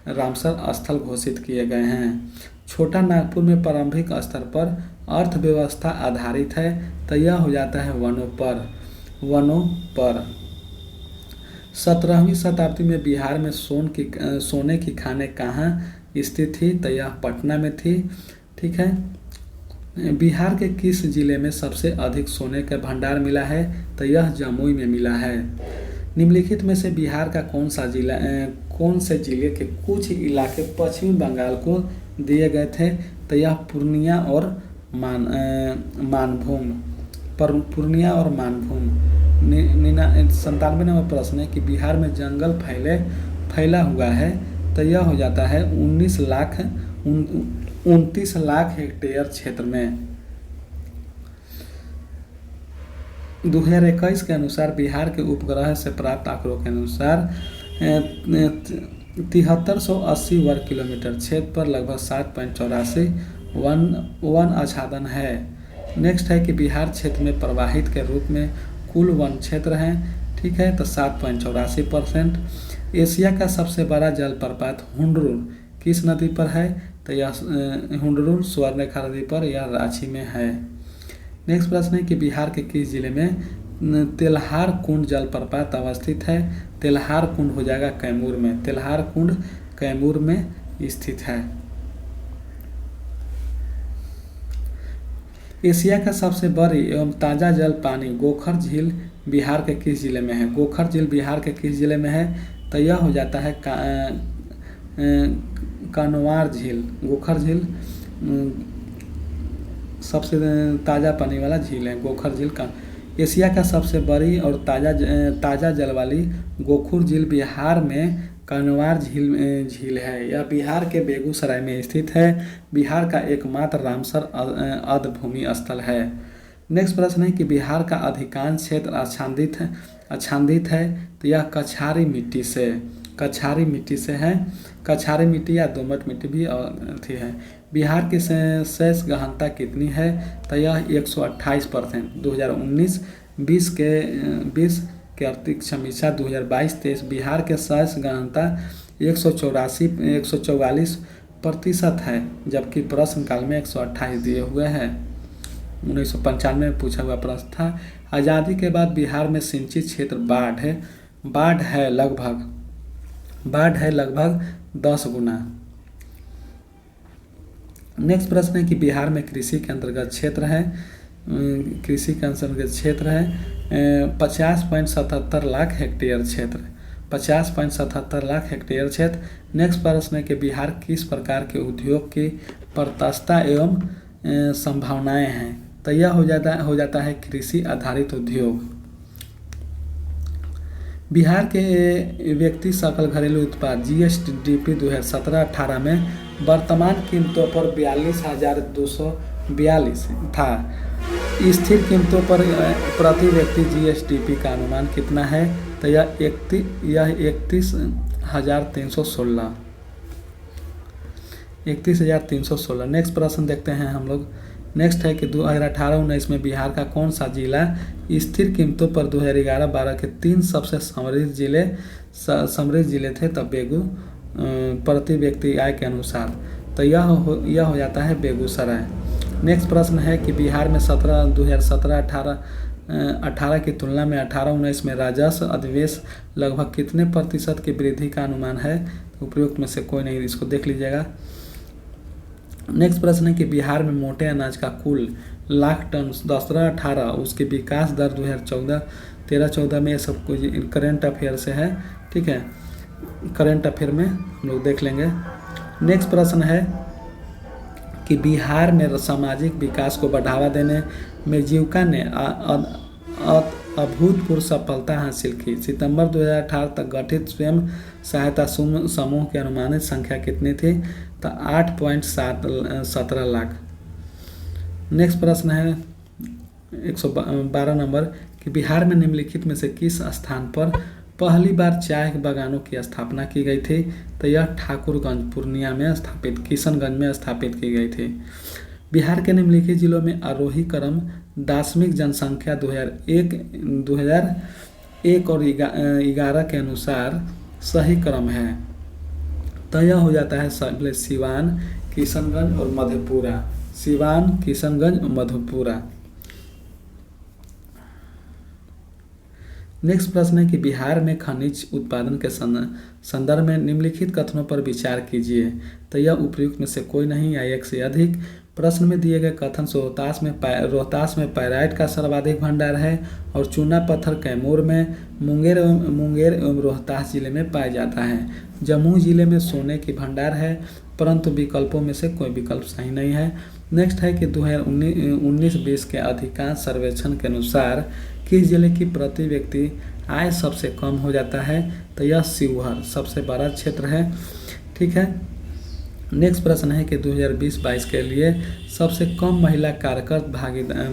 रामसर स्थल घोषित किए गए हैं। छोटा नागपुर में प्रारंभिक स्तर पर अर्थव्यवस्था आधारित है, तो यह हो जाता है वनों पर। 17वीं शताब्दी में बिहार में सोने की खानें कहाँ स्थित थी, तो यह पटना में थी। ठीक है। बिहार के किस जिले में सबसे अधिक सोने का भंडार मिला है, तो यह जमुई में मिला है। निम्नलिखित में से बिहार का कौन से जिले के कुछ इलाके पश्चिमी बंगाल को दिए गए थे, तो यह पूर्णिया और मानभूम। 97 नंबर प्रश्न है कि बिहार में जंगल फैला हुआ है, तो यह हो जाता है 29 लाख हेक्टेयर क्षेत्र में। 2021 के अनुसार बिहार के उपग्रह से प्राप्त आंकड़ों के अनुसार 7380 वर्ग किलोमीटर क्षेत्र पर लगभग 7.84 वन आच्छादन है। नेक्स्ट है कि बिहार क्षेत्र में प्रवाहित के रूप में कुल वन क्षेत्र हैं। ठीक है, तो 7.84%। एशिया का सबसे बड़ा जलप्रपात हुंडरुन किस नदी पर है, तो यह हुंडरुन स्वर्णरेखा नदी पर या रांची में है। नेक्स्ट प्रश्न है कि बिहार के किस जिले में तेल्हार कुंड जलप्रपात अवस्थित है, तेल्हार कुंड हो जाएगा कैमूर में। तेल्हार कुंड कैमूर में स्थित है। एशिया का सबसे बड़ी एवं ताज़ा जल पानी गोखर झील बिहार के किस जिले में है, गोखर झील बिहार के किस जिले में है, तो यह हो जाता है कानवार झील। गोखर झील सबसे ताज़ा पानी वाला झील है गोखर झील का। एशिया का सबसे बड़ी और ताज़ा जल वाली गोखुर झील बिहार में कानवार झील है। यह बिहार के बेगूसराय में स्थित है। बिहार का एकमात्र रामसर आर्द्रभूमि स्थल है। नेक्स्ट प्रश्न है कि बिहार का अधिकांश क्षेत्र आच्छादित है। तो यह कछारी मिट्टी से है। कछारी मिट्टी या दोमट मिट्टी भी थी है। बिहार की शेष गहनता कितनी है? तो यह 128%। 2019-20 के आर्थिक समीक्षा 2022-23 बिहार के शेष गहनता 144% है, जबकि प्रश्न काल में 128 दिए हुए हैं। 1995 में पूछा हुआ प्रश्न था। आज़ादी के बाद बिहार में सिंचित क्षेत्र बाढ़ है लगभग 10 गुना। नेक्स्ट प्रश्न है कि बिहार में कृषि के अंतर्गत क्षेत्र है 50.77 लाख हेक्टेयर क्षेत्र। 50.77 लाख हेक्टेयर क्षेत्र। नेक्स्ट प्रश्न है कि बिहार किस प्रकार के उद्योग की प्रत्याशा एवं संभावनाएं हैं? तो यह हो जाता है कृषि आधारित उद्योग। बिहार के व्यक्ति सकल घरेलू उत्पाद GSDP 2017-18 में वर्तमान कीमतों पर 42,242 था। स्थिर कीमतों पर प्रति व्यक्ति GSDP का अनुमान कितना है? तो यह 31,316। नेक्स्ट प्रश्न देखते हैं हम लोग। नेक्स्ट है कि 2018-19 में बिहार का कौन सा जिला स्थिर कीमतों पर 2011-12 के 3 सबसे समृद्ध जिले थे? तब प्रति व्यक्ति आय के अनुसार। तो यह हो जाता है बेगूसराय। नेक्स्ट प्रश्न है कि बिहार में 2017-18 की तुलना में 18-19 में राजस्व अधिशेष लगभग कितने प्रतिशत की वृद्धि का अनुमान है? उपयुक्त में से कोई नहीं, इसको देख लीजिएगा। नेक्स्ट प्रश्न है कि बिहार में मोटे अनाज का कुल लाख टन 2017-18 उसकी विकास दर 2013-14 में, ये सब कुछ करेंट अफेयर से है, ठीक है। करेंट अफेयर में हम लोग देख लेंगे। नेक्स्ट प्रश्न है कि बिहार में सामाजिक विकास को बढ़ावा देने में जीविका ने अभूतपूर्व सफलता हासिल की। सितंबर 2018 तक गठित स्वयं सहायता समूह की अनुमानित संख्या कितनी थी? तो 8.17 लाख। नेक्स्ट प्रश्न है 112 नंबर कि बिहार में निम्नलिखित में से किस स्थान पर पहली बार चाय बागानों की स्थापना की गई थी? तो यह ठाकुरगंज पूर्णिया में किशनगंज में स्थापित की गई थी। बिहार के निम्नलिखित जिलों में आरोही क्रम दार्शनिक जनसंख्या 2001 और 11 के अनुसार सही क्रम है। तो यह हो जाता है सिवान, किशनगंज और मधेपुरा। सिवान, किशनगंज और मधेपुरा। नेक्स्ट प्रश्न है कि बिहार में खनिज उत्पादन के संदर्भ में निम्नलिखित कथनों पर विचार कीजिए। तो यह उपयुक्त में से कोई नहीं या एक से अधिक। प्रश्न में दिए गए कथन से रोहतास में पैराइट का सर्वाधिक भंडार है और चूना पत्थर कैमूर में, मुंगेर एवं रोहतास जिले में पाया जाता है। जम्मू जिले में सोने की भंडार है, परंतु विकल्पों में से कोई विकल्प सही नहीं है। नेक्स्ट है कि 2019-20 के अधिकांश सर्वेक्षण के अनुसार किस जिले की प्रति व्यक्ति आय सबसे कम हो जाता है? तो यह शिवहर सबसे बड़ा क्षेत्र है, ठीक है। नेक्स्ट प्रश्न है कि 2020-22 के लिए सबसे कम महिला कार्यकर्ता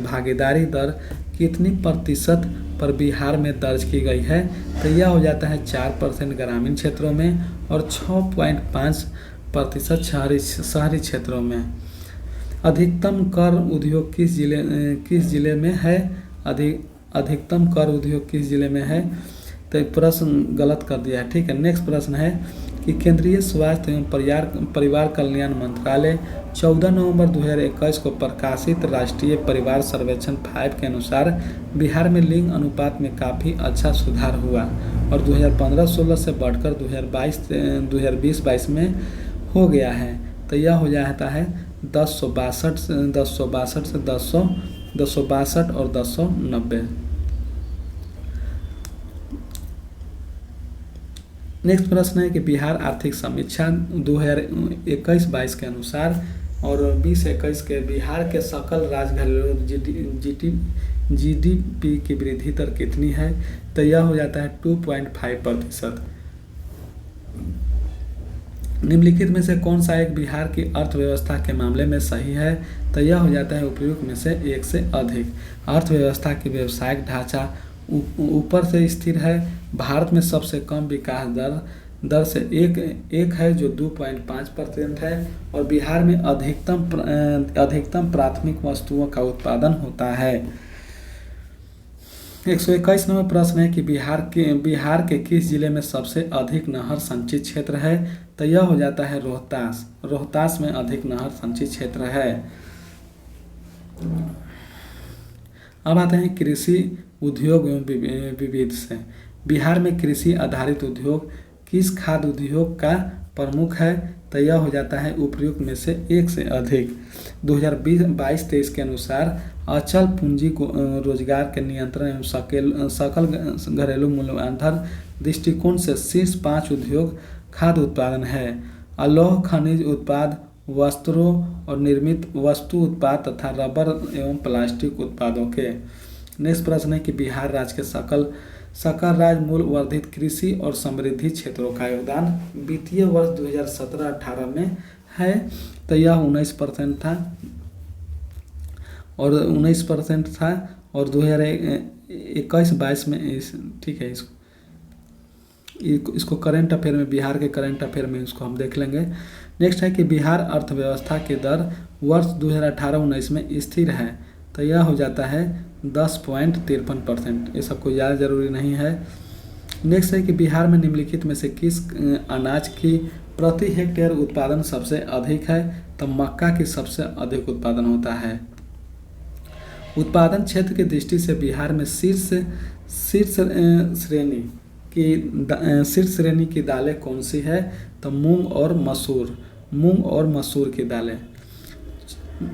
भागीदारी दर कितनी प्रतिशत पर बिहार में दर्ज की गई है? तो यह हो जाता है 4% ग्रामीण क्षेत्रों में और 6.5% शहरी क्षेत्रों में। अधिकतम कर उद्योग किस जिले में है? अधिकतम कर उद्योग किस जिले में है? तो प्रश्न गलत कर दिया है, ठीक है। नेक्स्ट प्रश्न है कि केंद्रीय स्वास्थ्य एवं परिवार कल्याण मंत्रालय 14 नवंबर 2021 को प्रकाशित राष्ट्रीय परिवार सर्वेक्षण 5 के अनुसार बिहार में लिंग अनुपात में काफ़ी अच्छा सुधार हुआ और 2015-16 से बढ़कर 2020-22 में हो गया है। तो यह हो जाता है 1062 से 1062 और 1090। नेक्स्ट प्रश्न है कि बिहार आर्थिक समीक्षा 2021-22 के अनुसार और 2021 के बिहार के सकल राज्य घरेलू जीडीपी की वृद्धि दर कितनी है? तो यह हो जाता है 2.5%। निम्नलिखित में से कौन सा एक बिहार की अर्थव्यवस्था के मामले में सही है? तो यह हो जाता है उपयुक्त में से एक से अधिक। अर्थव्यवस्था की व्यावसायिक ढांचा ऊपर से स्थिर है। भारत में सबसे कम विकास दर से एक है जो 2.5% है और बिहार में अधिकतम प्राथमिक वस्तुओं का उत्पादन होता है। 121 नंबर प्रश्न है कि बिहार के किस जिले में सबसे अधिक नहर संचित क्षेत्र है? तो यह हो जाता है रोहतास में अधिक नहर संचित क्षेत्र है। अब आते हैं कृषि उद्योग एवं विविध से। बिहार में कृषि आधारित उद्योग किस खाद्य उद्योग का प्रमुख है? तो यह हो जाता है उपयुक्त में से एक से अधिक। 2022-23 के अनुसार अचल पूंजी को रोजगार के नियंत्रण एवं सकल घरेलू मूल्यवर्धन दृष्टिकोण से शीर्ष 5 उद्योग खाद्य उत्पादन है। लौह खनिज उत्पाद, वस्त्रों और निर्मित वस्तु उत्पाद तथा रबर एवं प्लास्टिक उत्पादों के। नेक्स्ट प्रश्न है कि बिहार राज्य के सकल राज्य मूल वर्धित कृषि और समृद्धि क्षेत्रों का योगदान वित्तीय वर्ष 2017-18 में है। तो यह 19% था और 2021-22 में ठीक है। इसको करंट अफेयर में, बिहार के करंट अफेयर में इसको हम देख लेंगे। नेक्स्ट है कि बिहार अर्थव्यवस्था की दर वर्ष 2018-19 में स्थिर है। तो यह हो जाता है 10.53%। ये सबको ज़्यादा जरूरी नहीं है। नेक्स्ट है कि बिहार में निम्नलिखित में से किस अनाज की प्रति हेक्टेयर उत्पादन सबसे अधिक है? तो मक्का की सबसे अधिक उत्पादन होता है। उत्पादन क्षेत्र की दृष्टि से बिहार में शीर्ष श्रेणी की दालें कौन सी है? तो मूंग और मसूर की दालें।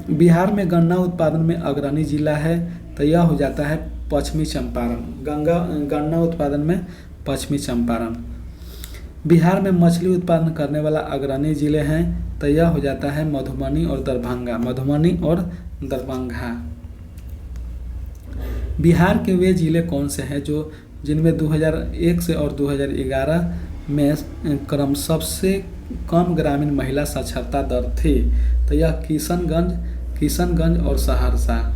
बिहार में गन्ना उत्पादन में अग्रणी जिला है। तो यह हो जाता है पश्चिमी चंपारण। गन्ना उत्पादन में पश्चिमी चंपारण। बिहार में मछली उत्पादन करने वाला अग्रणी जिले हैं। तो यह हो जाता है मधुबनी और दरभंगा। बिहार के वे जिले कौन से हैं जिनमें 2001 से और 2011 में क्रम सबसे कम ग्रामीण महिला साक्षरता दर थी? तो यह किशनगंज और सहरसा।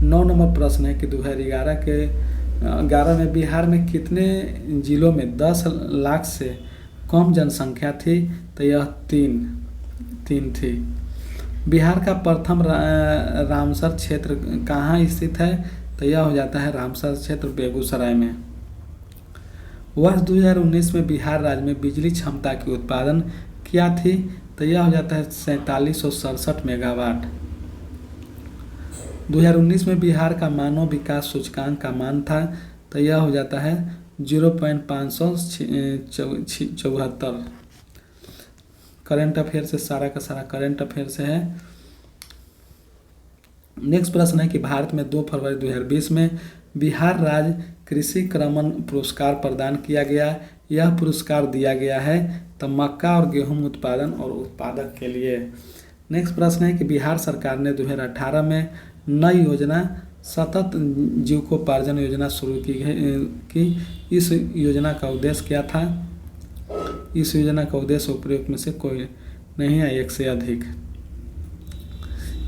9 नंबर प्रश्न है कि 2011 में बिहार में कितने जिलों में 10 लाख से कम जनसंख्या थी? तो यह 3 थी। बिहार का प्रथम रामसर क्षेत्र कहाँ स्थित है? तो यह हो जाता है रामसर क्षेत्र बेगूसराय में। वर्ष 2019 में बिहार राज्य में बिजली क्षमता की उत्पादन क्या थी? तो यह हो जाता है 4767 मेगावाट। 2019 में बिहार का मानव विकास सूचकांक का मान था। तो यह हो जाता है 0.574। करंट अफेयर से सारा का सारा करंट अफेयर से है। नेक्स्ट प्रश्न है कि भारत में 2 फरवरी 2020 में बिहार राज्य कृषि क्रमण पुरस्कार प्रदान किया गया। यह पुरस्कार दिया गया है तो मक्का और गेहूं उत्पादन और उत्पादक के लिए। नेक्स्ट प्रश्न है कि बिहार सरकार ने 2018 में नई योजना सतत जीविकोपार्जन योजना शुरू की। इस योजना का उद्देश्य क्या था? इस योजना का उद्देश्य उपयुक्त में से कोई नहीं है, एक से अधिक।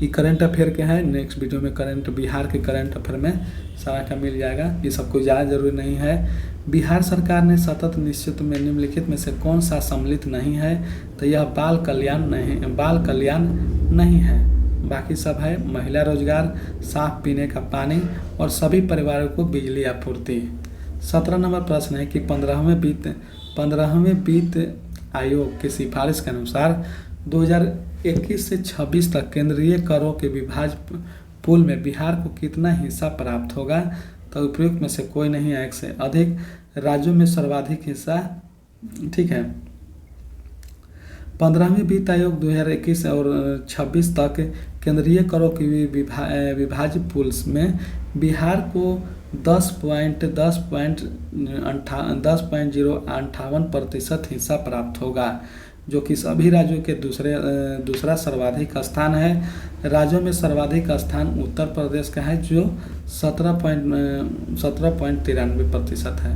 ये करंट अफेयर के हैं। नेक्स्ट वीडियो में बिहार के करंट अफेयर में सारा का मिल जाएगा। ये सबको ज़्यादा जरूरी नहीं है। बिहार सरकार ने सतत निश्चित में निम्नलिखित में से कौन सा सम्मिलित नहीं है? तो यह बाल कल्याण नहीं है। बाकी सब है महिला रोजगार, साफ पीने का पानी और सभी परिवारों को बिजली आपूर्ति। 17 नंबर प्रश्न है कि 15वें वित्त आयोग की सिफारिश के अनुसार 2021 से 26 तक केंद्रीय करों के विभाज्य पूल में बिहार को कितना हिस्सा प्राप्त होगा? तो उपयुक्त में से कोई नहीं है, एक से अधिक। राज्यों में सर्वाधिक हिस्सा, ठीक है। 15वें वित्त आयोग 2021 और 26 तक केंद्रीय करों की विभाज्य पूल्स में बिहार को 10.058% हिस्सा प्राप्त होगा, जो कि सभी राज्यों के दूसरा सर्वाधिक स्थान है। राज्यों में सर्वाधिक स्थान उत्तर प्रदेश का है, जो 17.93% है।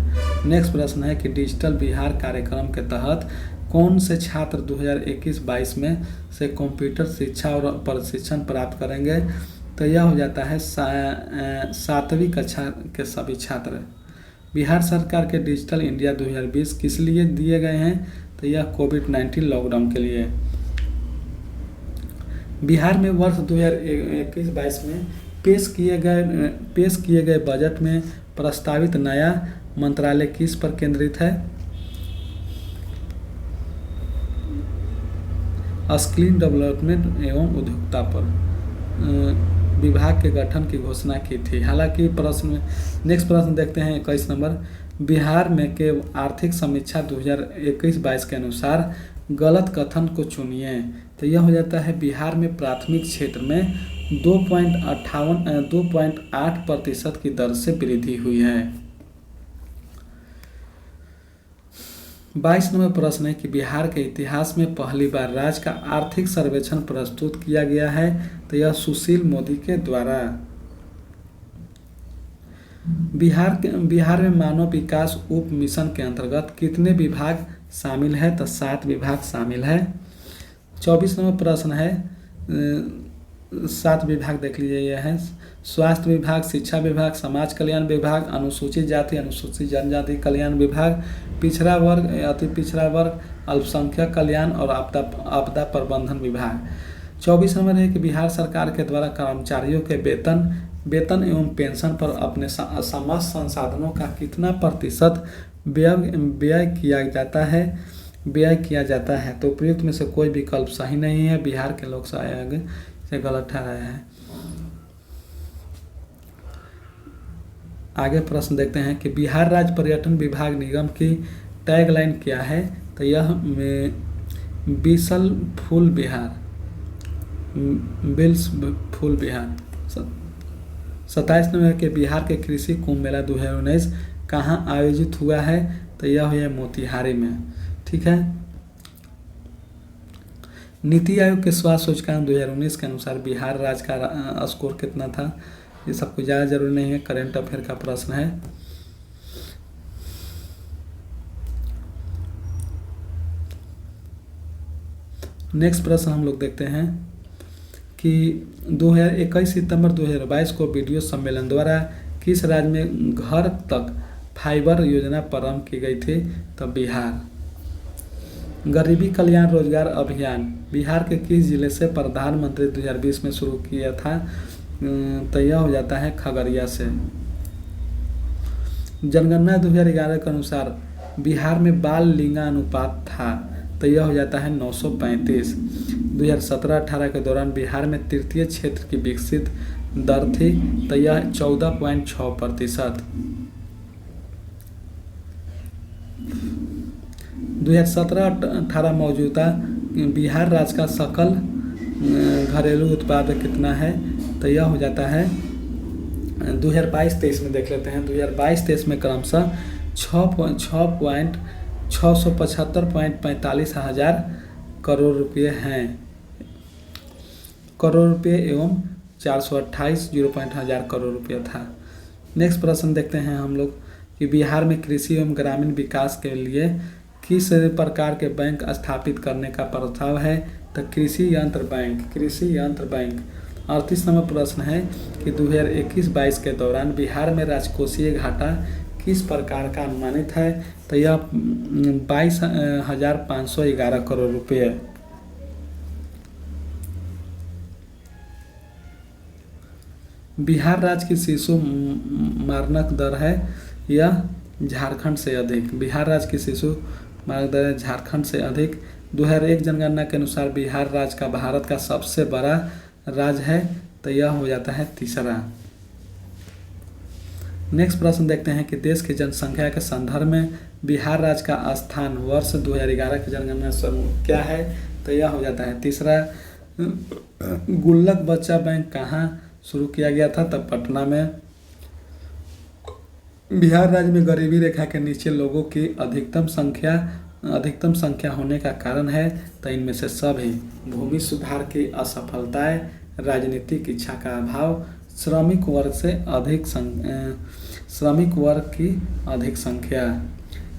नेक्स्ट प्रश्न है कि डिजिटल बिहार कार्यक्रम के तहत कौन से छात्र 2021-22 में से कंप्यूटर शिक्षा और प्रशिक्षण प्राप्त करेंगे? तो यह हो जाता है 7वीं कक्षा के सभी छात्र। बिहार सरकार के डिजिटल इंडिया 2020 किस लिए दिए गए हैं? तो यह कोविड-19 लॉकडाउन के लिए। बिहार में वर्ष 2021-22 में पेश किए गए बजट में प्रस्तावित नया मंत्रालय किस पर केंद्रित है? स्किल डेवलपमेंट एवं उद्योगिता पर विभाग के गठन की घोषणा की थी। हालांकि नेक्स्ट प्रश्न देखते हैं 21 नंबर। बिहार में के आर्थिक समीक्षा 2021-22 के अनुसार गलत कथन को चुनिए। तो यह हो जाता है बिहार में प्राथमिक क्षेत्र में 2.8% की दर से वृद्धि हुई है। 22 नंबर प्रश्न है कि बिहार के इतिहास में पहली बार राज्य का आर्थिक सर्वेक्षण प्रस्तुत किया गया है। तो यह सुशील मोदी के द्वारा। बिहार में मानव विकास उप मिशन के अंतर्गत कितने विभाग शामिल है? तो 7 विभाग शामिल है। 24 नंबर प्रश्न है 7 विभाग देख लीजिए। यह है स्वास्थ्य विभाग, शिक्षा विभाग, समाज कल्याण विभाग, अनुसूचित जाति अनुसूचित जनजाति कल्याण विभाग, पिछड़ा वर्ग अति पिछड़ा वर्ग, अल्पसंख्यक कल्याण और आपदा प्रबंधन विभाग। 24 नंबर है कि बिहार सरकार के द्वारा कर्मचारियों के वेतन एवं पेंशन पर अपने समस्त संसाधनों का कितना प्रतिशत व्यय किया जाता है? तो उपयुक्त में से कोई विकल्प सही नहीं है। बिहार के लोक सेवा आयोग से गलत ठहराया है। आगे प्रश्न देखते हैं कि बिहार राज्य पर्यटन विभाग निगम की टैगलाइन क्या है? तो यह बिल्स फुल बिहार। 27 नंबर के बिहार के कृषि कुंभ मेला 2019 कहाँ आयोजित हुआ है? तो यह है मोतिहारी में। ठीक है। नीति आयोग के स्वास्थ्य सूचकांक 2019 के अनुसार बिहार राज्य का स्कोर कितना था? ये सबको ज़्यादा जरूरी नहीं है, करंट अफेयर का प्रश्न है। नेक्स्ट प्रश्न हम लोग देखते हैं कि 21 सितंबर 2022 को वीडियो सम्मेलन द्वारा किस राज्य में घर तक फाइबर योजना प्रारंभ की गई थी? तो बिहार। गरीबी कल्याण रोजगार अभियान बिहार के किस जिले से प्रधानमंत्री 2020 में शुरू किया था? तो यह हो जाता है खगड़िया से। जनगणना 2011 के अनुसार बिहार में बाल लिंगानुपात था। तो यह हो जाता है 935। 2017-18 के दौरान बिहार में तृतीय क्षेत्र की विकसित दर थी। तो यह 14.6%। 2017-18 मौजूदा बिहार राज्य का सकल घरेलू उत्पाद कितना है? तो यह हो जाता है 2022-23 में देख लेते हैं। 2022-23 में क्रमशः 675.45 हजार करोड़ रुपये हैं। करोड़ रुपये एवं 428 हजार करोड़ रुपये था। नेक्स्ट प्रश्न देखते हैं हम लोग कि बिहार में कृषि एवं ग्रामीण विकास के लिए किस प्रकार के बैंक स्थापित करने का प्रस्ताव है? तो कृषि यंत्र बैंक। 38 नंबर प्रश्न है कि 2021-22 के दौरान बिहार में राजकोषीय घाटा किस प्रकार का अनुमानित है? तो यह 22,511 करोड़ रुपये। बिहार राज्य की शिशु मरणक दर है यह झारखंड से अधिक। बिहार राज्य की शिशु मरणक दर है झारखंड से अधिक। 2001 जनगणना के अनुसार बिहार राज्य का भारत का सबसे बड़ा राज्य है। तो यह हो जाता है तीसरा। नेक्स्ट प्रश्न देखते हैं कि देश की जनसंख्या के संदर्भ में बिहार राज्य का स्थान वर्ष 2011 की जनगणना क्या है? तो यह हो जाता है तीसरा। गुल्लक बच्चा बैंक कहाँ शुरू किया गया था? तब पटना में। बिहार राज्य में गरीबी रेखा के नीचे लोगों की अधिकतम संख्या होने का कारण है। तो इनमें से सभी भूमि सुधार की असफलताएं, राजनीतिक इच्छा का अभाव, श्रमिक वर्ग की अधिक संख्या।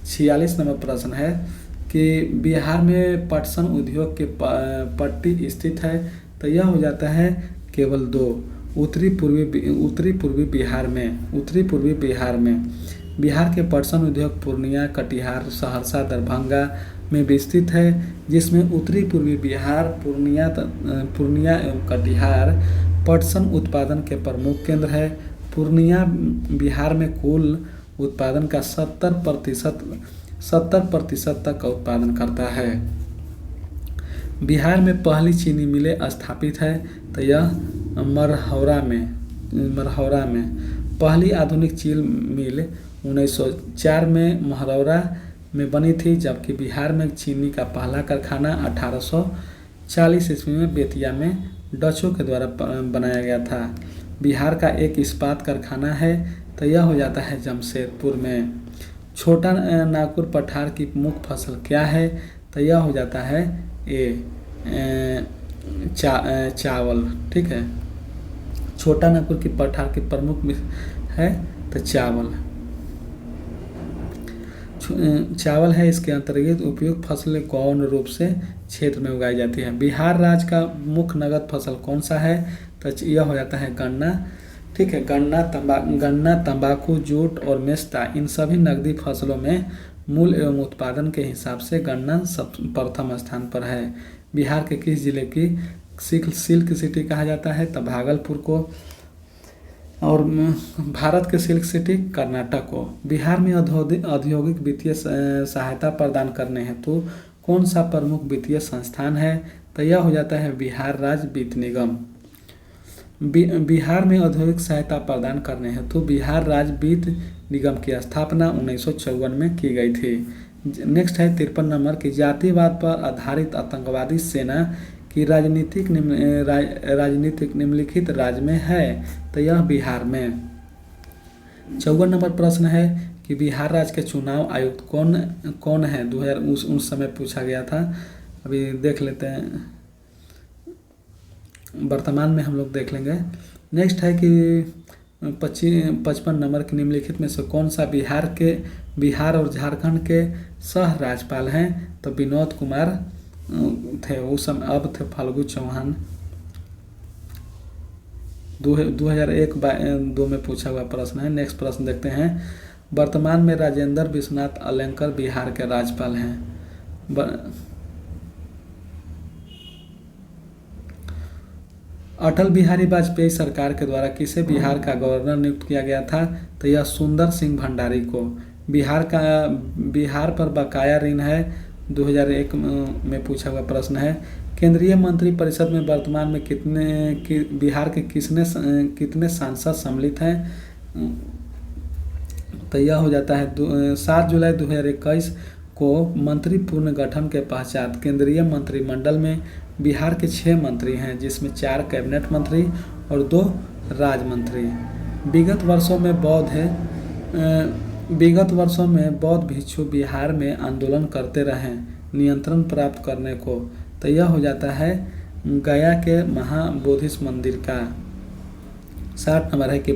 46 नंबर प्रश्न है कि बिहार में पटसन उद्योग के पट्टी स्थित है। तो यह हो जाता है केवल दो, उत्तरी पूर्वी बिहार में बिहार के पटसन उद्योग पूर्णिया, कटिहार, सहरसा, दरभंगा में विस्तृत है, जिसमें उत्तरी पूर्वी बिहार पूर्णिया एवं कटिहार पटसन उत्पादन के प्रमुख केंद्र है। पूर्णिया बिहार में कुल उत्पादन का 70% तक का उत्पादन करता है। बिहार में पहली चीनी मिलें स्थापित है। तो यह मरहौरा में पहली आधुनिक चीनी मिल 1904 में मरहौरा में बनी थी, जबकि बिहार में चीनी का पहला कारखाना 1840 ईस्वी में बेतिया में डचों के द्वारा बनाया गया था। बिहार का एक इस्पात कारखाना है। तो यह हो जाता है जमशेदपुर में। छोटा नागपुर पठार की मुख्य फसल क्या है? तो यह हो जाता है चावल। ठीक है, छोटा नागपुर की पठार की प्रमुख है तो चावल है। इसके अंतर्गत उपयुक्त फसलें कौन रूप से क्षेत्र में उगाई जाती है? बिहार राज्य का मुख्य नगद फसल कौन सा है? तो यह हो जाता है गन्ना। ठीक है, गन्ना, तंबाकू, जूट और मेस्ता, इन सभी नकदी फसलों में मूल एवं उत्पादन के हिसाब से गन्ना प्रथम स्थान पर है। बिहार के किस जिले की सिल्क सिटी कहा जाता है? तो भागलपुर को। और भारत के सिल्क सिटी कर्नाटक को। बिहार में औद्योगिक वित्तीय सहायता प्रदान करने हेतु कौन सा प्रमुख वित्तीय संस्थान है? तो यह हो जाता है बिहार राज्य वित्त निगम। बिहार में औद्योगिक सहायता प्रदान करने हेतु बिहार राज्य वित्त निगम की स्थापना 1954 में की गई थी। नेक्स्ट है 53 नंबर की जातिवाद पर आधारित आतंकवादी सेना की राजनीतिक निम्नलिखित राज्य में है। तो यह बिहार में। 54 नंबर प्रश्न है कि बिहार राज्य के चुनाव आयुक्त कौन है? 2000 उस समय पूछा गया था। अभी देख लेते हैं, वर्तमान में हम लोग देख लेंगे। नेक्स्ट है कि 55 नंबर के निम्नलिखित में से कौन सा बिहार और झारखंड के सह राज्यपाल हैं? तो विनोद कुमार थे उस समय, अब थे फाल्गु चौहान। 2001-2 में पूछा हुआ प्रश्न है। नेक्स्ट प्रश्न देखते हैं। वर्तमान में राजेंद्र विश्वनाथ अलेंकर बिहार के राज्यपाल हैं। अटल बिहारी वाजपेयी सरकार के द्वारा किसे बिहार का गवर्नर नियुक्त किया गया था? तो यह सुंदर सिंह भंडारी को। बिहार पर बकाया ऋण है, 2001 में पूछा हुआ प्रश्न है। केंद्रीय मंत्रिपरिषद में वर्तमान में बिहार के कितने सांसद सम्मिलित हैं? तो यह हो जाता है 7 जुलाई 2021 को मंत्री पुनर्गठन के पश्चात केंद्रीय मंत्रिमंडल में बिहार के 6 मंत्री हैं, जिसमें 4 कैबिनेट मंत्री और 2 राज्य मंत्री। विगत वर्षों में बौद्ध भिक्षु बिहार में आंदोलन करते रहे नियंत्रण प्राप्त करने को। तो यह हो जाता है गया के महाबोधिस मंदिर का। 60 नंबर है कि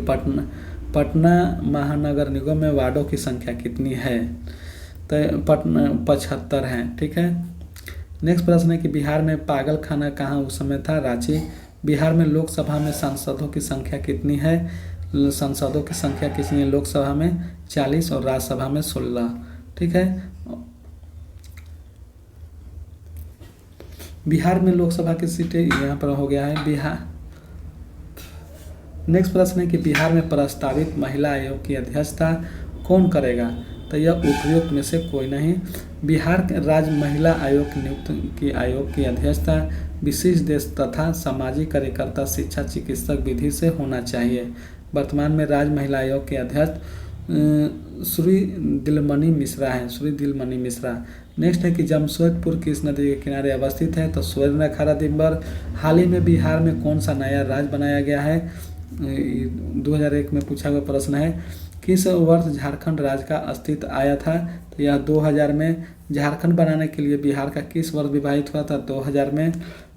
पटना महानगर निगम में वार्डों की संख्या कितनी है? तो 75 है। ठीक है, नेक्स्ट प्रश्न है कि बिहार में पागल खाना कहाँ उस समय था? रांची। बिहार में लोकसभा में सांसदों की संख्या कितनी है? लोकसभा में 40 और राज्यसभा में 16। ठीक है, बिहार में लोकसभा की सीटें यहाँ पर हो गया है बिहार। नेक्स्ट प्रश्न है कि बिहार में प्रस्तावित महिला आयोग की अध्यक्षता कौन करेगा? तो यह उपयुक्त में से कोई नहीं। बिहार राज्य महिला आयोग की अध्यक्षता विशिष्ट देश तथा सामाजिक कार्यकर्ता, शिक्षा, चिकित्सक विधि से होना चाहिए। वर्तमान में राज्य महिला आयोग के अध्यक्ष श्री दिलमणि मिश्रा। नेक्स्ट है कि जमशेदपुर किस नदी के किनारे अवस्थित है? तो स्वर्णरेखा दिम्बर। हाल ही में बिहार में कौन सा नया राज्य बनाया गया है? 2001 में पूछा हुआ प्रश्न है। किस वर्ष झारखंड राज्य का अस्तित्व आया था? तो यह 2000 में। झारखंड बनाने के लिए बिहार का किस वर्ष विभाजित हुआ था? 2000 में।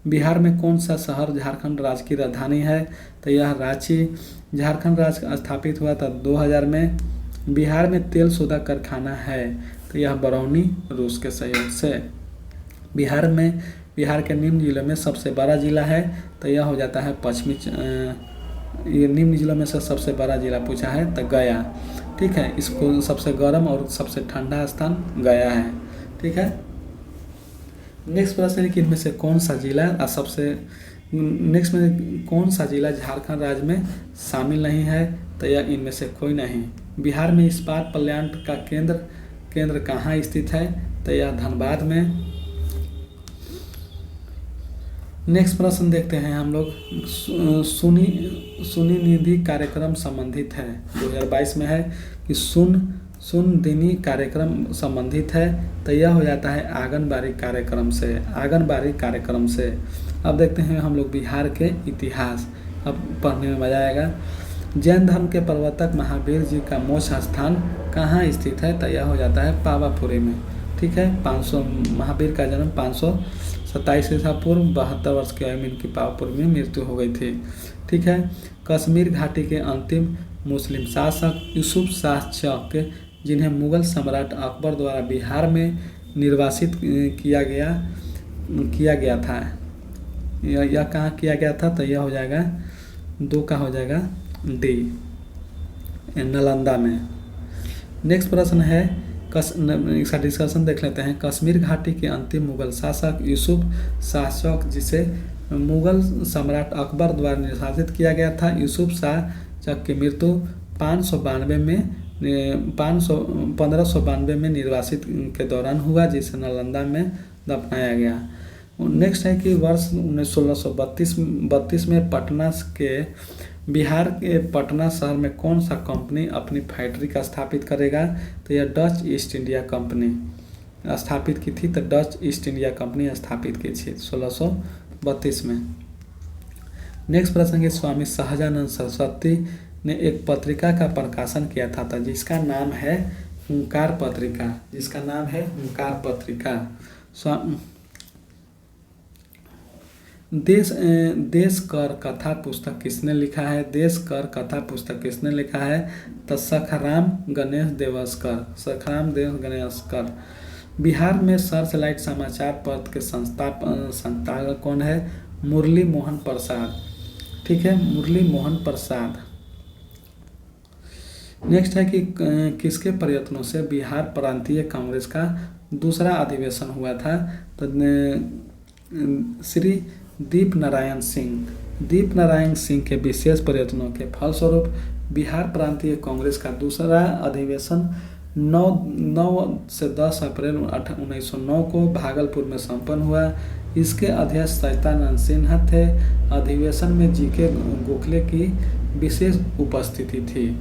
बिहार में कौन सा शहर झारखंड राज्य की राजधानी है? तो यह रांची। झारखंड राज्य स्थापित हुआ था 2000 में। बिहार में तेल शोधक कारखाना है, तो यह बरौनी रूस के सहयोग से। बिहार के निम्न जिलों में सबसे बड़ा जिला है, तो यह हो जाता है पश्चिमी। ये निम्न जिलों में से सबसे बड़ा जिला पूछा है तो गया। ठीक है, इसको सबसे गर्म और सबसे ठंडा स्थान गया है। ठीक है, नेक्स्ट प्रश्न है कि इनमें से कौन सा जिला झारखंड राज्य में शामिल नहीं है? तो यह इनमें से कोई नहीं। बिहार में इस्पात प्लांट का केंद्र कहाँ स्थित है? तो यह धनबाद में। नेक्स्ट प्रश्न देखते हैं हम लोग। सुनी निधि कार्यक्रम संबंधित है, 2022 में है कि सुन दिनी कार्यक्रम संबंधित है, तो यह हो जाता है आंगनबाड़ी कार्यक्रम से। अब देखते हैं हम लोग बिहार के इतिहास, अब पढ़ने में मजा आएगा। जैन धर्म के प्रवर्तक महावीर जी का मोक्ष स्थान कहाँ स्थित है? तो यह हो जाता है पावापुरी में। ठीक है, 500 महावीर का जन्म 527 ईसा पूर्व 72 वर्ष की आयु में इनकी पावापुरी में मृत्यु हो गई थी। ठीक है, कश्मीर घाटी के अंतिम मुस्लिम शासक यूसुफ शाह चक, जिन्हें मुगल सम्राट अकबर द्वारा बिहार में निर्वासित किया गया था। यह कहाँ किया गया था? तो यह हो जाएगा 2 का हो जाएगा डी, नालंदा में। नेक्स्ट प्रश्न है, इसका डिस्कशन देख लेते हैं। कश्मीर घाटी के अंतिम मुगल शासक यूसुफ शाह चक, जिसे मुगल सम्राट अकबर द्वारा निर्वासित किया गया था। यूसुफ शाह चक की मृत्यु 1592 में निर्वासित के दौरान हुआ, जिसे नालंदा में दफनाया गया। नेक्स्ट है कि वर्ष 1632 में बिहार के पटना शहर में कौन सा कंपनी अपनी फैक्ट्री का स्थापित करेगा? तो यह डच ईस्ट इंडिया कंपनी स्थापित की थी। तो डच ईस्ट इंडिया कंपनी स्थापित की थी 1632 में। नेक्स्ट प्रश्न है, स्वामी सहजानंद सरस्वती ने एक पत्रिका का प्रकाशन किया था जिसका नाम है हुंकार पत्रिका। देश कर कथा पुस्तक किसने लिखा है? तो सखाराम गणेश देवस्कर। बिहार में सर्चलाइट समाचार पत्र के संस्थापक कौन है? मुरली मोहन प्रसाद। ठीक है, मुरली मोहन प्रसाद। नेक्स्ट है कि किसके प्रयत्नों से बिहार प्रांतीय कांग्रेस का दूसरा अधिवेशन हुआ था? तो श्री दीप नारायण सिंह के विशेष प्रयत्नों के फलस्वरूप बिहार प्रांतीय कांग्रेस का दूसरा अधिवेशन 9 से 10 अप्रैल 1909 को भागलपुर में संपन्न हुआ। इसके अध्यक्ष सच्चिदानंद सिन्हा थे। अधिवेशन में जीके गोखले की विशेष उपस्थिति थी।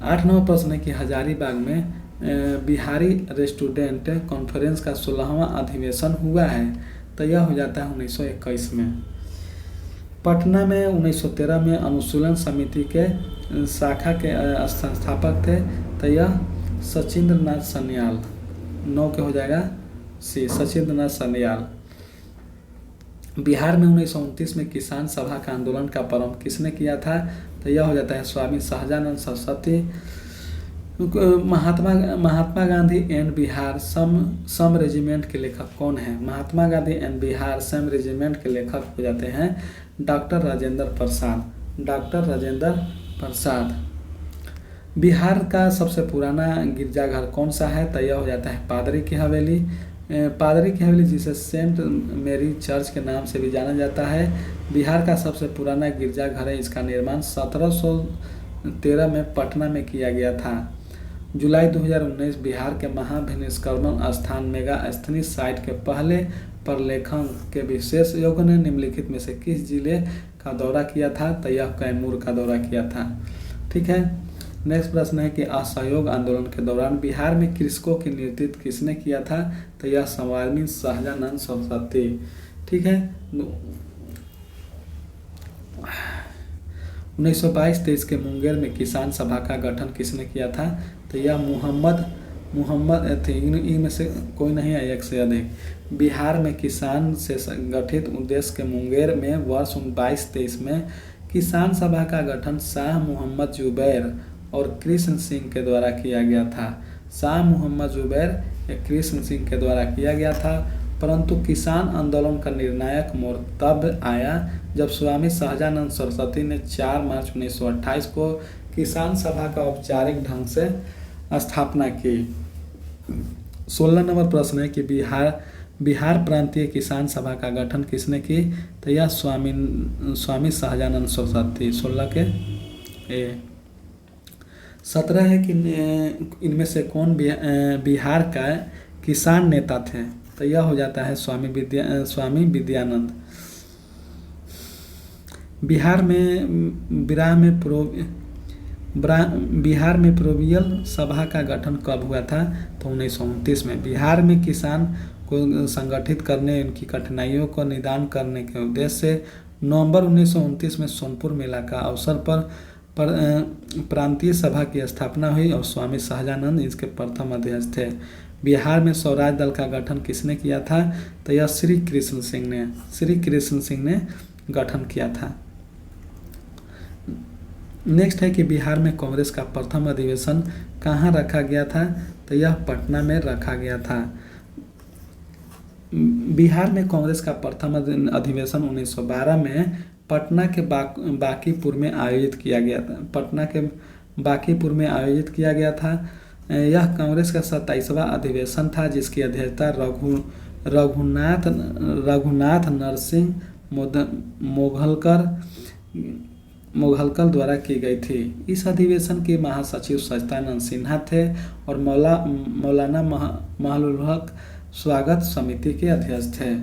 8वां प्रश्न है कि हजारीबाग में बिहारी रेस्टोरेंट कॉन्फ्रेंस का 16वां अधिवेशन हुआ है, तो यह हो जाता है 1921 में। पटना में 1913 में अनुशीलन समिति के शाखा के संस्थापक थे, तो यह सचिंद्र नाथ सन्याल। 9 के हो जाएगा सी, सचिंद्र नाथ सन्याल। बिहार में 1929 में किसान सभा का आंदोलन का प्रारंभ किसने किया था? तो यह हो जाता है Swami Sahajanand Saraswati. Mahatma Gandhi and Bihar some regiment के लेखक कौन है? Mahatma Gandhi and Bihar some regiment के लेखक हो जाते हैं डॉक्टर राजेंद्र प्रसाद। बिहार का सबसे पुराना गिरजाघर कौन सा है? तो यह हो जाता है पादरी की हवेली, जिसे सेंट मेरी चर्च के नाम से भी जाना जाता है। बिहार का सबसे पुराना गिरजाघर है। इसका निर्माण 1713 में पटना में किया गया था। जुलाई 2019 बिहार के महाभिनिष्क्रमण स्थान मेगा स्थनीय साइट के पहले प्रलेखन के विशेष योग ने निम्नलिखित में से किस जिले का दौरा किया था? तो यह कैमूर का दौरा किया था। ठीक है, नेक्स्ट प्रश्न है कि असहयोग आंदोलन के दौरान बिहार में कृषकों की नेतृत्व किसने किया था? तो यह स्वामी सहजानंद सरस्वती। ठीक है, 1922-23 के मुंगेर में किसान सभा का गठन किसने किया था? तो यह मोहम्मद थे। इनमें से कोई नहीं है एक से अधिक। बिहार में किसान से संगठित उद्देश्य के मुंगेर में वर्ष 22-23 में किसान सभा का गठन शाह मोहम्मद जुबैर और कृष्ण सिंह के द्वारा किया गया था। शाह मोहम्मद जुबैर या कृष्ण सिंह के द्वारा किया गया था। परंतु किसान आंदोलन का निर्णायक मोड़ तब आया जब स्वामी सहजानंद सरस्वती ने 4 मार्च 1928 को किसान सभा का औपचारिक ढंग से स्थापना की। 16 नंबर प्रश्न है कि बिहार प्रांतीय किसान सभा का गठन किसने की? तो यह स्वामी सहजानंद सरस्वती। 16 के ए। 17 है कि इनमें से कौन बिहार का किसान नेता थे? तो यह हो जाता है स्वामी विद्यानंद। बिहार में प्रोवियल सभा का गठन कब हुआ था? तो 1929 में। बिहार में किसान को संगठित करने, उनकी कठिनाइयों को निदान करने के उद्देश्य से नवंबर 1929 में सोनपुर मेला का अवसर पर प्रांतीय सभा की स्थापना हुई और स्वामी सहजानंद इसके प्रथम अध्यक्ष थे। बिहार में स्वराज दल का गठन किसने किया था? तो यह श्री कृष्ण सिंह ने गठन किया था। नेक्स्ट है कि बिहार में कांग्रेस का प्रथम अधिवेशन कहाँ रखा गया था? तो यह पटना में रखा गया था। बिहार में कांग्रेस का प्रथम अधिवेशन 1912 में पटना के बांकीपुर में आयोजित किया गया था। यह कांग्रेस का 27वां अधिवेशन था जिसकी अध्यक्षता रघुनाथ नरसिंह मोघलकर द्वारा की गई थी। इस अधिवेशन के महासचिव सच्चिदानंद सिन्हा थे और मौलाना महलुल हक स्वागत समिति के अध्यक्ष थे।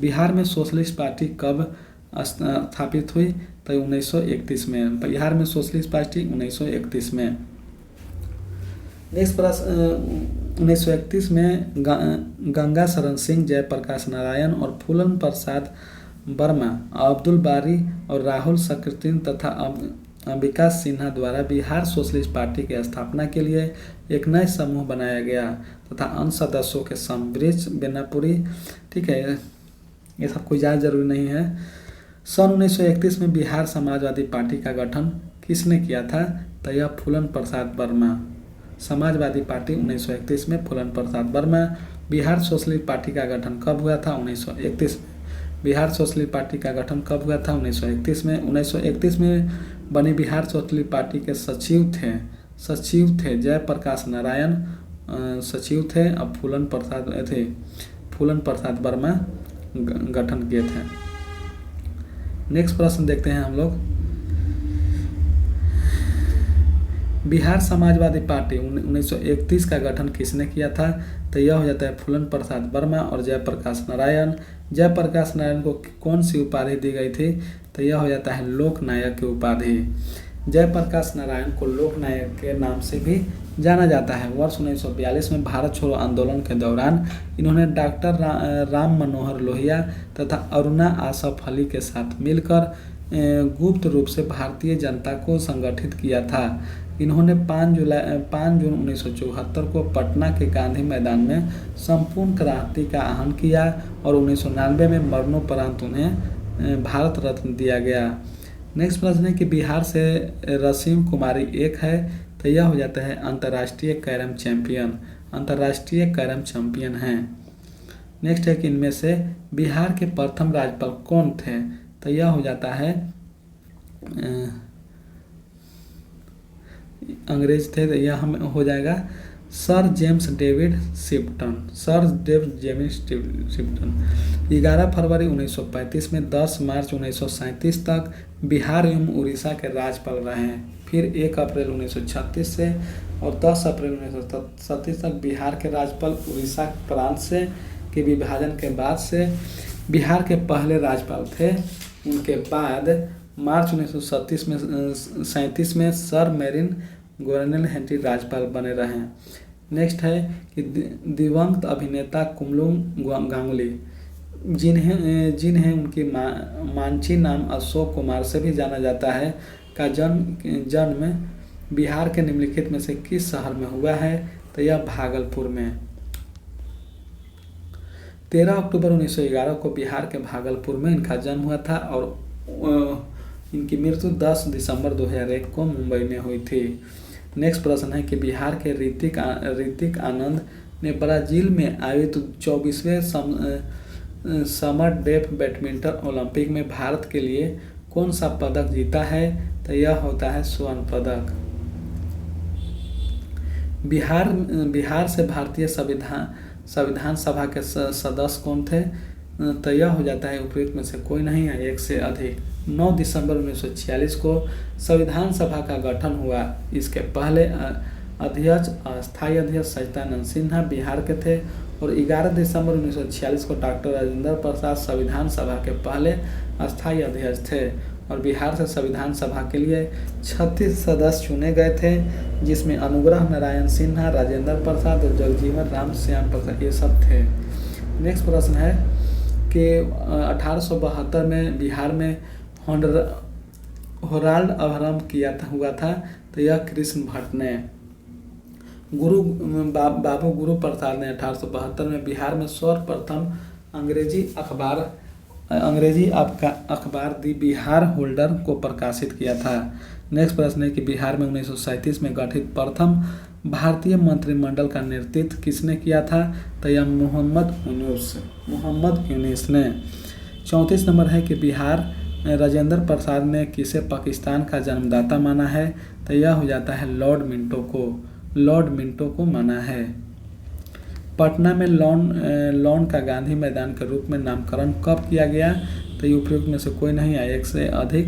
बिहार में सोशलिस्ट पार्टी कब स्थापित हुई? तो 1931 में। बिहार में सोशलिस्ट पार्टी 1931 में। नेक्स्ट प्रश्न 1931 में गंगा शरण सिंह, जयप्रकाश नारायण और फूलन प्रसाद वर्मा, अब्दुल बारी और राहुल सक्सेना तथा अंबिका सिन्हा द्वारा बिहार सोशलिस्ट पार्टी की स्थापना के लिए एक नए समूह बनाया गया तथा अन्य सदस्यों के समवृक्ष बेनापुरी। ठीक है, ये सब कोई ज़्यादा जरूरी नहीं है। सन 1931 में बिहार समाजवादी पार्टी का गठन किसने किया था? तो यह फूलन प्रसाद वर्मा। समाजवादी पार्टी 1931 में फूलन प्रसाद वर्मा। बिहार सोशलिस्ट पार्टी का गठन कब हुआ था? 1931 में। बिहार सोशलिस्ट पार्टी का गठन कब हुआ था? 1931 में। 1931 में बनी बिहार सोशलिस्ट पार्टी के सचिव थे जयप्रकाश नारायण सचिव थे। अब फूलन प्रसाद वर्मा गठन किए थे। नेक्स्ट प्रश्न देखते हैं हम लोग। बिहार समाजवादी पार्टी 1931 का गठन किसने किया था? तो यह हो जाता है फूलन प्रसाद वर्मा और जयप्रकाश नारायण। जयप्रकाश नारायण को कौन सी उपाधि दी गई थी? तो यह हो जाता है लोकनायक की उपाधि। जयप्रकाश नारायण को लोकनायक के नाम से भी जाना जाता है। वर्ष 1942 में भारत छोड़ो आंदोलन के दौरान इन्होंने डॉक्टर राम मनोहर लोहिया तथा अरुणा आसफ अली के साथ मिलकर गुप्त रूप से भारतीय जनता को संगठित किया था। इन्होंने 5 जून 1974 को पटना के गांधी मैदान में संपूर्ण क्रांति का आह्वान किया और 1999 में मरणोपरांत उन्हें भारत रत्न दिया गया। नेक्स्ट प्रश्न है कि बिहार से रसीम कुमारी एक है। तो यह हो जाता है अंतर्राष्ट्रीय कैरम चैंपियन हैं। नेक्स्ट है कि इनमें से बिहार के प्रथम राज्यपाल कौन थे? तो यह हो जाता है अंग्रेज थे। तो यह हम हो जाएगा सर जेम्स डेविड शिफ्टन। 11 फरवरी 1935 में 10 मार्च 1937 तक बिहार एवं उड़ीसा के राज्यपाल रहे हैं। फिर 1 अप्रैल 1936 से और 10 अप्रैल 1937 तक बिहार के राज्यपाल उड़ीसा प्रांत से के विभाजन के बाद से बिहार के पहले राज्यपाल थे। उनके बाद मार्च 1937 में सर मेरिन गोरनेल हेनरी राज्यपाल बने रहे। नेक्स्ट है कि दिवंगत अभिनेता कुमलुंग गांगुली जिन्हें उनकी मांझी नाम अशोक कुमार से भी जाना जाता है, का जन्म बिहार के निम्नलिखित में से किस शहर में हुआ है? तो यह भागलपुर में। 13 अक्टूबर 1911 को बिहार के भागलपुर में इनका जन्म हुआ था और इनकी मृत्यु 10 दिसंबर 2001 को मुंबई में हुई थी। नेक्स्ट प्रश्न है कि बिहार के ऋतिक आनंद ने ब्राजील में आयोजित 24वें समर डेफ बैडमिंटन ओलंपिक में भारत के लिए कौन सा पदक जीता है? तो यह होता है स्वर्ण पदक। बिहार से भारतीय संविधान सभा के सदस्य कौन थे? तो यह हो जाता है उपयुक्त में से कोई नहीं है, एक से अधिक। 9 दिसंबर 1946 को संविधान सभा का गठन हुआ। इसके पहले अध्यक्ष अस्थायी अध्यक्ष सच्चिदानंद सिन्हा बिहार के थे और 11 दिसंबर 1946 को डॉक्टर राजेंद्र प्रसाद संविधान सभा के पहले अस्थायी अध्यक्ष थे और बिहार से संविधान सभा के लिए 36 सदस्य चुने गए थे, जिसमें अनुग्रह नारायण सिन्हा, राजेंद्र प्रसाद और जगजीवन राम श्याम प्रसाद ये सब थे। नेक्स्ट प्रश्न है कि 1872 में बिहार में होराल्ड आरंभ हुआ था। तो यह कृष्ण भट्ट ने। बाबू गुरु प्रसाद ने 1872 में बिहार में सर्वप्रथम अंग्रेजी अखबार दी बिहार होल्डर को प्रकाशित किया था। नेक्स्ट प्रश्न है कि बिहार में 1937 में गठित प्रथम भारतीय मंत्रिमंडल का नेतृत्व किसने किया था? तो यह मोहम्मद यूनुस ने। 34 नंबर है कि बिहार राजेंद्र प्रसाद ने किसे पाकिस्तान का जन्मदाता माना है? तो यह हो जाता है लॉर्ड मिंटो को माना है। पटना में लॉन का गांधी मैदान के रूप में नामकरण कब किया गया? तो ये उपयुक्त में से कोई नहीं है, एक से अधिक।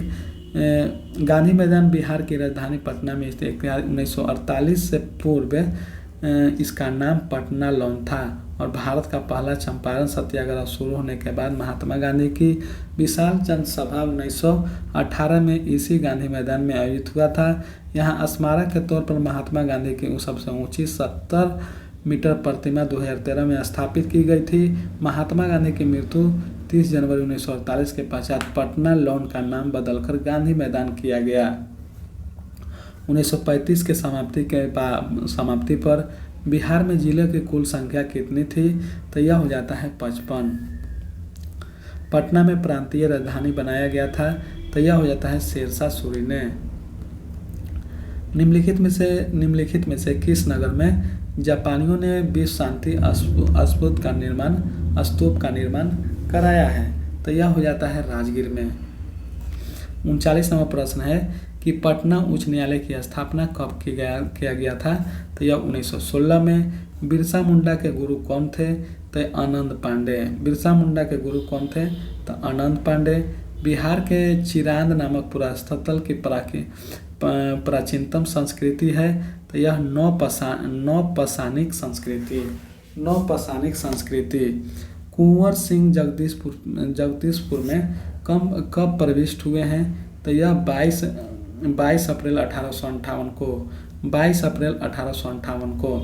गांधी मैदान बिहार की राजधानी पटना में स्थित 1948 से पूर्व इसका नाम पटना लॉन था और भारत का पहला चंपारण सत्याग्रह शुरू होने के बाद महात्मा गांधी की विशाल जनसभा 1918 में इसी गांधी मैदान में आयोजित हुआ था। यहाँ स्मारक के तौर पर महात्मा गांधी की सबसे ऊंची 70 मीटर प्रतिमा 2013 में स्थापित की गई थी। महात्मा गांधी की मृत्यु 30 जनवरी 1948 के पश्चात पटना लॉन का नाम बदलकर गांधी मैदान किया गया। 1935 के समाप्ति पर बिहार में जिले की कुल संख्या कितनी थी? तो यह हो जाता है 55। पटना में प्रांतीय राजधानी बनाया गया था। तो यह हो जाता है शेरशाह सूरी ने। निम्नलिखित में से किस नगर में जापानियों ने विश्व शांति स्तूप का निर्माण कराया है? तो यह हो जाता है राजगीर में। 39 नंबर प्रश्न है कि पटना उच्च न्यायालय की स्थापना कब किया गया था? तो यह 1916 में। बिरसा मुंडा के गुरु कौन थे? तो आनंद पांडे। बिरसा मुंडा के गुरु कौन थे? तो आनंद पांडे। बिहार के चिरांद नामक पुरास्थल की प्राचीनतम संस्कृति है। तो यह नौपाषाणिक संस्कृति। कुंवर सिंह जगदीशपुर में कब प्रविष्ट हुए हैं? तो यह 22 अप्रैल 1858 को। 22 अप्रैल 1858 को।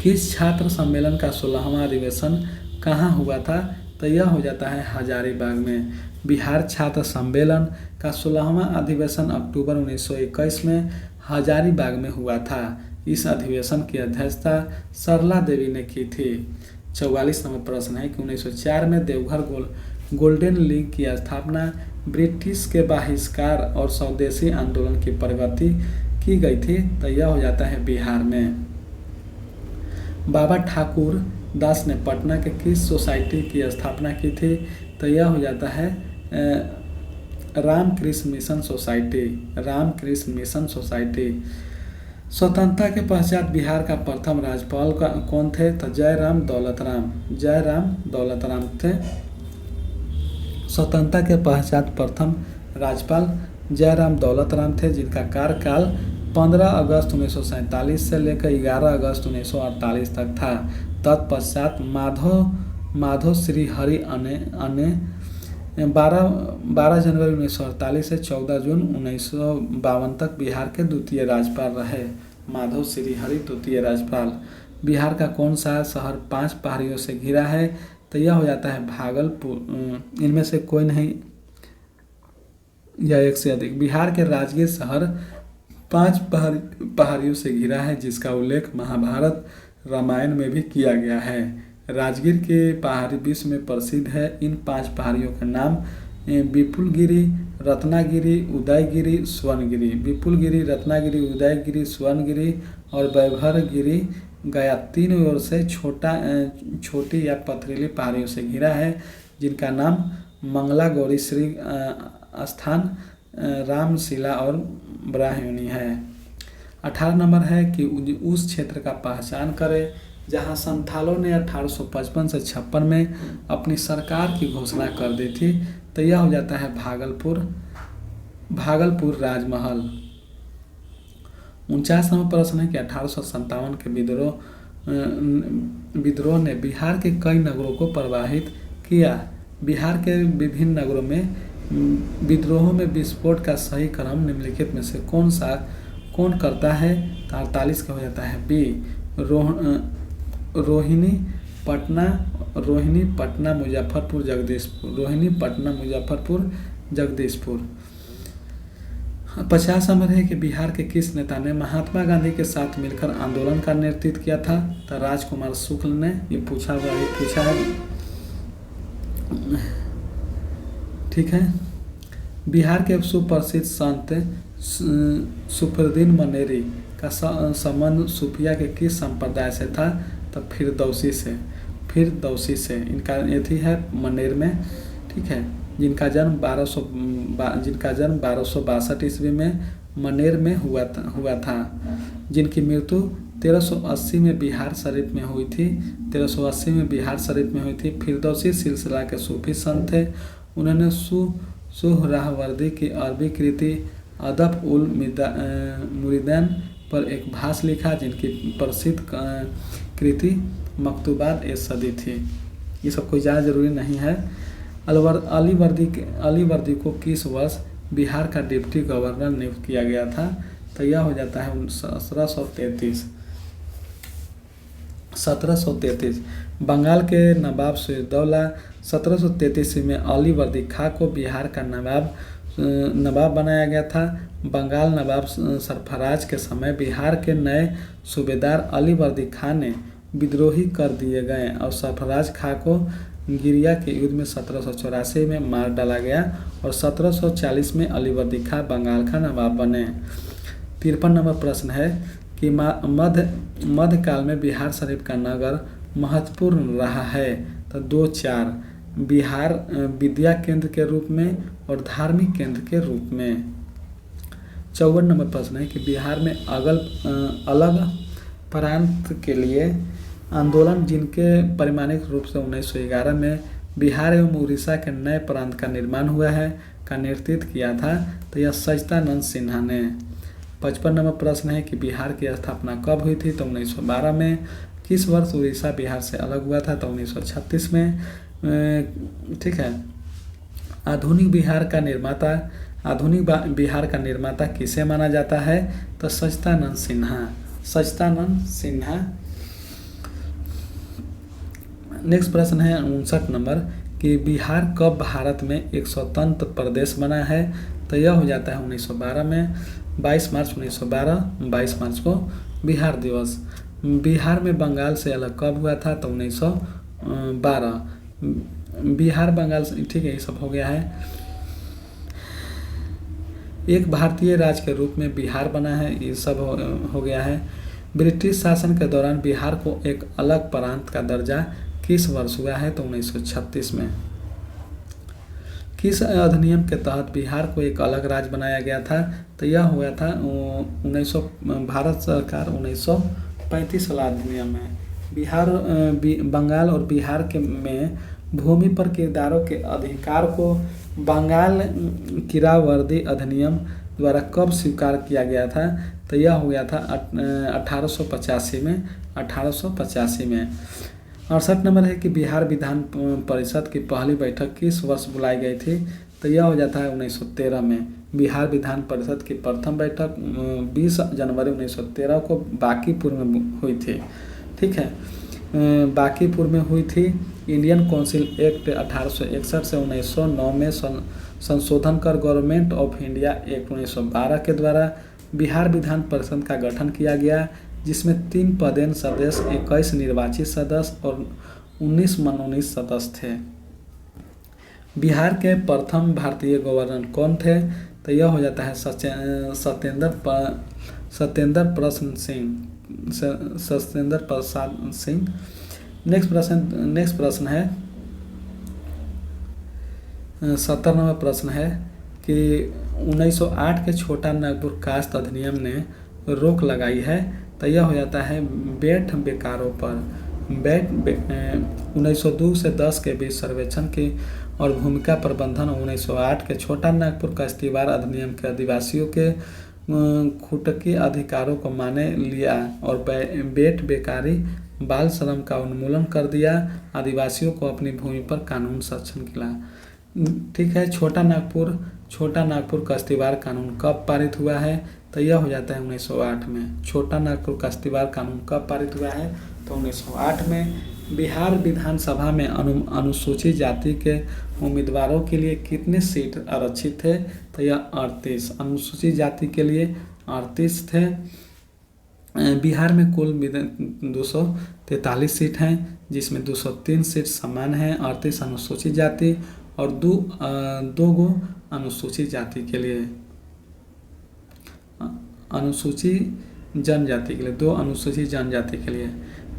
किस छात्र सम्मेलन का 16वां अधिवेशन कहाँ हुआ था? तो यह हो जाता है हजारीबाग में। बिहार छात्र सम्मेलन का 16वां अधिवेशन अक्टूबर 1921 में हजारीबाग में हुआ था। इस अधिवेशन की अध्यक्षता सरला देवी ने की थी। 44 नंबर प्रश्न है कि 1904 में देवघर गोल्डन लीग की स्थापना ब्रिटिश के बहिष्कार और स्वदेशी आंदोलन की प्रगति की गई थी। तो यह हो जाता है बिहार में। बाबा ठाकुर दास ने पटना के किस सोसाइटी की स्थापना की थी? तो यह हो जाता है रामकृष्ण मिशन सोसाइटी। स्वतंत्रता के पश्चात बिहार का प्रथम राज्यपाल कौन थे? तो जयराम दौलत राम थे। स्वतंत्रता के पश्चात प्रथम राज्यपाल जयराम दौलत राम थे, जिनका कार्यकाल 15 अगस्त 1947 से लेकर 11 अगस्त 1948 तक था। तत्पश्चात माधव श्री हरि अने 12 जनवरी 1948 से 14 जून 1952 तक बिहार के द्वितीय राज्यपाल रहे। माधव श्री हरि द्वितीय राज्यपाल। बिहार का कौन सा शहर 5 पहाड़ियों से घिरा है? तो यह हो जाता है भागलपुर। इनमें से कोई नहीं, या एक से अधिक। बिहार के राजगीर शहर 5 पहाड़ियों से घिरा है, जिसका उल्लेख महाभारत रामायण में भी किया गया है। राजगीर के पहाड़ी विश्व में प्रसिद्ध है। इन 5 पहाड़ियों के नाम विपुलगिरी, रत्नागिरी, उदयगिरी, स्वर्णगिरी। विपुलगिरी, रत्नागिरी, उदयगिरी, स्वर्णगिरी और वैभवगिरी गया 3 ओर से छोटी या पथरीली पहाड़ियों से घिरा है, जिनका नाम मंगला गौरी, श्री स्थान, रामशिला और ब्राह्मणी है। 18 नंबर है कि उस क्षेत्र का पहचान करें जहां संथालों ने 1855 से 56 में अपनी सरकार की घोषणा कर दी थी। तो यह हो जाता है भागलपुर राजमहल। 49 नंबर प्रश्न है कि 1857 के विद्रोह ने बिहार के कई नगरों को प्रभावित किया। बिहार के विभिन्न नगरों में विद्रोहों में विस्फोट का सही क्रम निम्नलिखित में से कौन करता है। 48 का हो जाता है बी, रोहिणी, पटना, मुजफ्फरपुर, जगदीशपुर। 50 नंबर है कि बिहार के किस नेता ने महात्मा गांधी के साथ मिलकर आंदोलन का नेतृत्व किया था। तो राजकुमार शुक्ल ने ये पूछा है। ठीक है। बिहार के सुप्रसिद्ध संत सुफरुद्दीन मनेरी का संबंध सूफिया के किस संप्रदाय से था। तो फिरदौसी से इनका यथी है मनेर में। ठीक है। जिनका जन्म 1262 ईस्वी में मनेर में हुआ था। जिनकी मृत्यु 1380 में बिहार शरीफ में हुई थी। फिरदौसी सिलसिला के सूफी संत थे। उन्होंने सुहरावर्दी की अरबी कृति अदब उल मुरीदैन पर एक भाष्य लिखा, जिनकी प्रसिद्ध कृति मकतूबात ए सदी थी। ये सब कोई ज़्यादा जरूरी नहीं है। अलीवर्दी को किस वर्ष बिहार का डिप्टी गवर्नर नियुक्त किया गया था। तो यह हो जाता है 1733। बंगाल के नवाब सिराजउद्दौला 1733 में अलीवर्दी खां को बिहार का नवाब बनाया गया था। बंगाल नवाब सरफराज के समय बिहार के नए सूबेदार अलीवर्दी खां ने विद्रोही कर दिए गए और सरफराज खां को गिरिया के युद्ध में 1784 में मार डाला गया और 1740 में अलीवर्दी खां बंगाल का नवाब बने। 53 नंबर प्रश्न है कि मध्यकाल में बिहार शरीफ का नगर महत्वपूर्ण रहा है। तो 2-4 बिहार विद्या केंद्र के रूप में और धार्मिक केंद्र के रूप में। 54 नंबर प्रश्न है कि बिहार में अलग प्रांत के लिए आंदोलन, जिनके परिमाणिक रूप से 1911 में बिहार एवं उड़ीसा के नए प्रांत का निर्माण हुआ है, का नेतृत्व किया था। तो यह सच्चिदानंद सिन्हा ने। 55 नंबर प्रश्न है कि बिहार की स्थापना कब हुई थी। तो 1912 में। किस वर्ष उड़ीसा बिहार से अलग हुआ था। तो 1936 में। ठीक है। आधुनिक बिहार का निर्माता किसे माना जाता है। तो सच्चिदानंद सिन्हा। नेक्स्ट प्रश्न है 59 नंबर कि बिहार कब भारत में एक स्वतंत्र प्रदेश बना है। तो यह हो जाता है 1912 में। 22 मार्च 1912, 22 मार्च को बिहार दिवस। बिहार में बंगाल से अलग कब हुआ था। तो 1912। बिहार बंगाल से। ठीक है। ये सब हो गया है। एक भारतीय राज्य के रूप में बिहार बना है। ये सब हो गया है। ब्रिटिश शासन के दौरान बिहार को एक अलग प्रांत का दर्जा किस वर्ष हुआ है। तो 1936 में। किस अधिनियम के तहत बिहार को एक अलग राज्य बनाया गया था। तो यह हुआ था भारत सरकार 1935 वाला अधिनियम में। बंगाल और बिहार में भूमि पर किरदारों के अधिकार को बंगाल किरावर्दी अधिनियम द्वारा कब स्वीकार किया गया था। तो यह हो गया था 1885 में। 68 नंबर है कि बिहार विधान परिषद की पहली बैठक किस वर्ष बुलाई गई थी। तो यह हो जाता है 1913 में। बिहार विधान परिषद की प्रथम बैठक 20 जनवरी 1913 को बांकीपुर में हुई थी। ठीक है। बांकीपुर में हुई थी। इंडियन काउंसिल एक्ट 1861 से 1909 में संशोधन कर गवर्नमेंट ऑफ इंडिया एक्ट 1912 के द्वारा बिहार विधान परिषद का गठन किया गया, जिसमें 3 पदेन सदस्य, 21 निर्वाचित सदस्य और 19 मनोनीत सदस्य थे। बिहार के प्रथम भारतीय गवर्नर कौन थे? तो यह हो जाता है सत्येंद्र प्रसाद सिंह। नेक्स्ट प्रश्न है 70 नंबर प्रश्न है कि 1908 के छोटा नागपुर कास्ट अधिनियम ने रोक लगाई है। तो यह हो जाता है बेट बेकारों पर। 1902 से 10 के बीच सर्वेक्षण की और भूमिका प्रबंधन 1908 के छोटा नागपुर काश्तकार अधिनियम के आदिवासियों के खुटकी अधिकारों को माने लिया और बेट बेकारी बाल श्रम का उन्मूलन कर दिया। आदिवासियों को अपनी भूमि पर कानून सक्षम किया। ठीक है, छोटा नागपुर काश्तकार कानून कब पारित हुआ है? तो यह हो जाता है 1908 में। छोटा नागपुर काश्तकार कानून कब पारित हुआ है? तो 1908 में। बिहार विधानसभा में अनुसूचित जाति के उम्मीदवारों के लिए कितने सीट आरक्षित थे? तो यह 38। अनुसूचित जाति के लिए 38 थे। बिहार में कुल 243 सीट हैं, जिसमें 203 सीट समान हैं, 38 अनुसूचित जाति और दो गो अनुसूचित जाति के लिए, अनुसूचित जनजाति के लिए, 2 अनुसूचित जनजाति के लिए।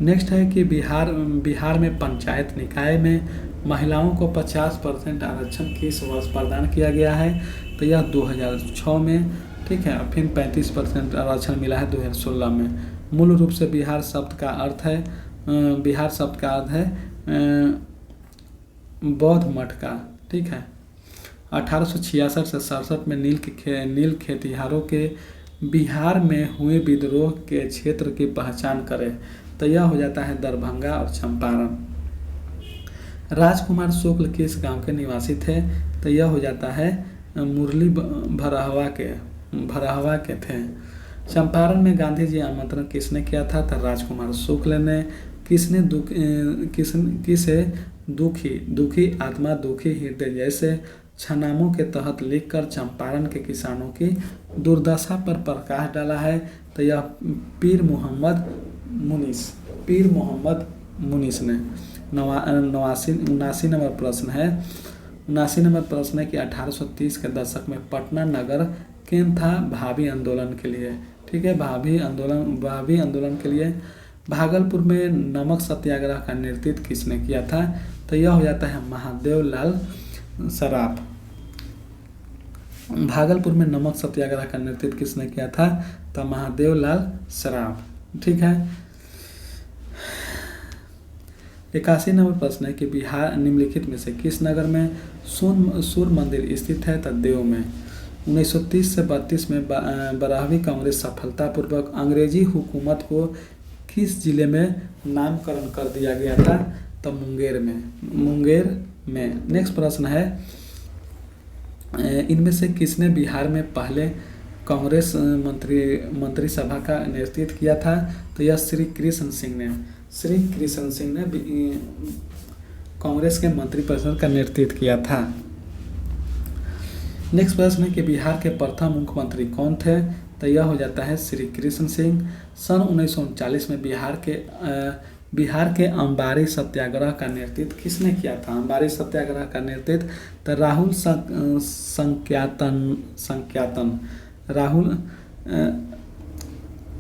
नेक्स्ट है कि बिहार में पंचायत निकाय में महिलाओं को 50% आरक्षण किस वर्ष प्रदान किया गया है? तो यह 2006 में। ठीक है, फिर 35% आरक्षण मिला है 2016 में। मूल रूप से बिहार शब्द का अर्थ है बौद्ध मठ का। ठीक है, 1866 से 67 में नील खेतिहरों के बिहार में हुए विद्रोह के क्षेत्र की पहचान करें। तो यह हो जाता है दरभंगा और चंपारण। राजकुमार शुक्ल किस गांव के निवासी थे? तो यह हो जाता है मुरली भरहवा के थे। चंपारण में गांधी जी आमंत्रण किसने किया था? तो राजकुमार शुक्ल ने। किसे दुखी आत्मा दुखी हृदय जैसे छनामों के तहत लिखकर चंपारण के किसानों की दुर्दशा पर प्रकाश डाला है? तो यह पीर मोहम्मद मुनीस ने। 79 नंबर प्रश्न है। 79 नंबर प्रश्न है कि 1830 के दशक में पटना नगर केंद्र था भावी आंदोलन के लिए। ठीक है, भावी आंदोलन के लिए। भागलपुर में नमक सत्याग्रह का नेतृत्व किसने किया था? तो यह हो जाता है महादेव लाल सराफ। भागलपुर में नमक सत्याग्रह का नेतृत्व किसने किया था? तो महादेव लाल सराफ। ठीक है, 81 नंबर प्रश्न है कि बिहार निम्नलिखित में से किस नगर में सूर्य मंदिर स्थित है? तो देव में। 1930 से 32 में 12वीं कांग्रेस सफलतापूर्वक अंग्रेजी हुकूमत को किस जिले में नामकरण कर दिया गया था? तो मुंगेर में। नेक्स्ट प्रश्न है इनमें से किसने बिहार में पहले कांग्रेस मंत्रिसभा का नेतृत्व किया था? तो यह श्री कृष्ण सिंह ने कांग्रेस के मंत्रिपरिषद का नेतृत्व किया था। नेक्स्ट प्रश्न है कि बिहार के प्रथम मुख्यमंत्री कौन थे? तो यह हो जाता है श्री कृष्ण सिंह। सन 1939 में बिहार के अंबारी सत्याग्रह का नेतृत्व किसने किया था? अंबारी सत्याग्रह का नेतृत्व तो राहुल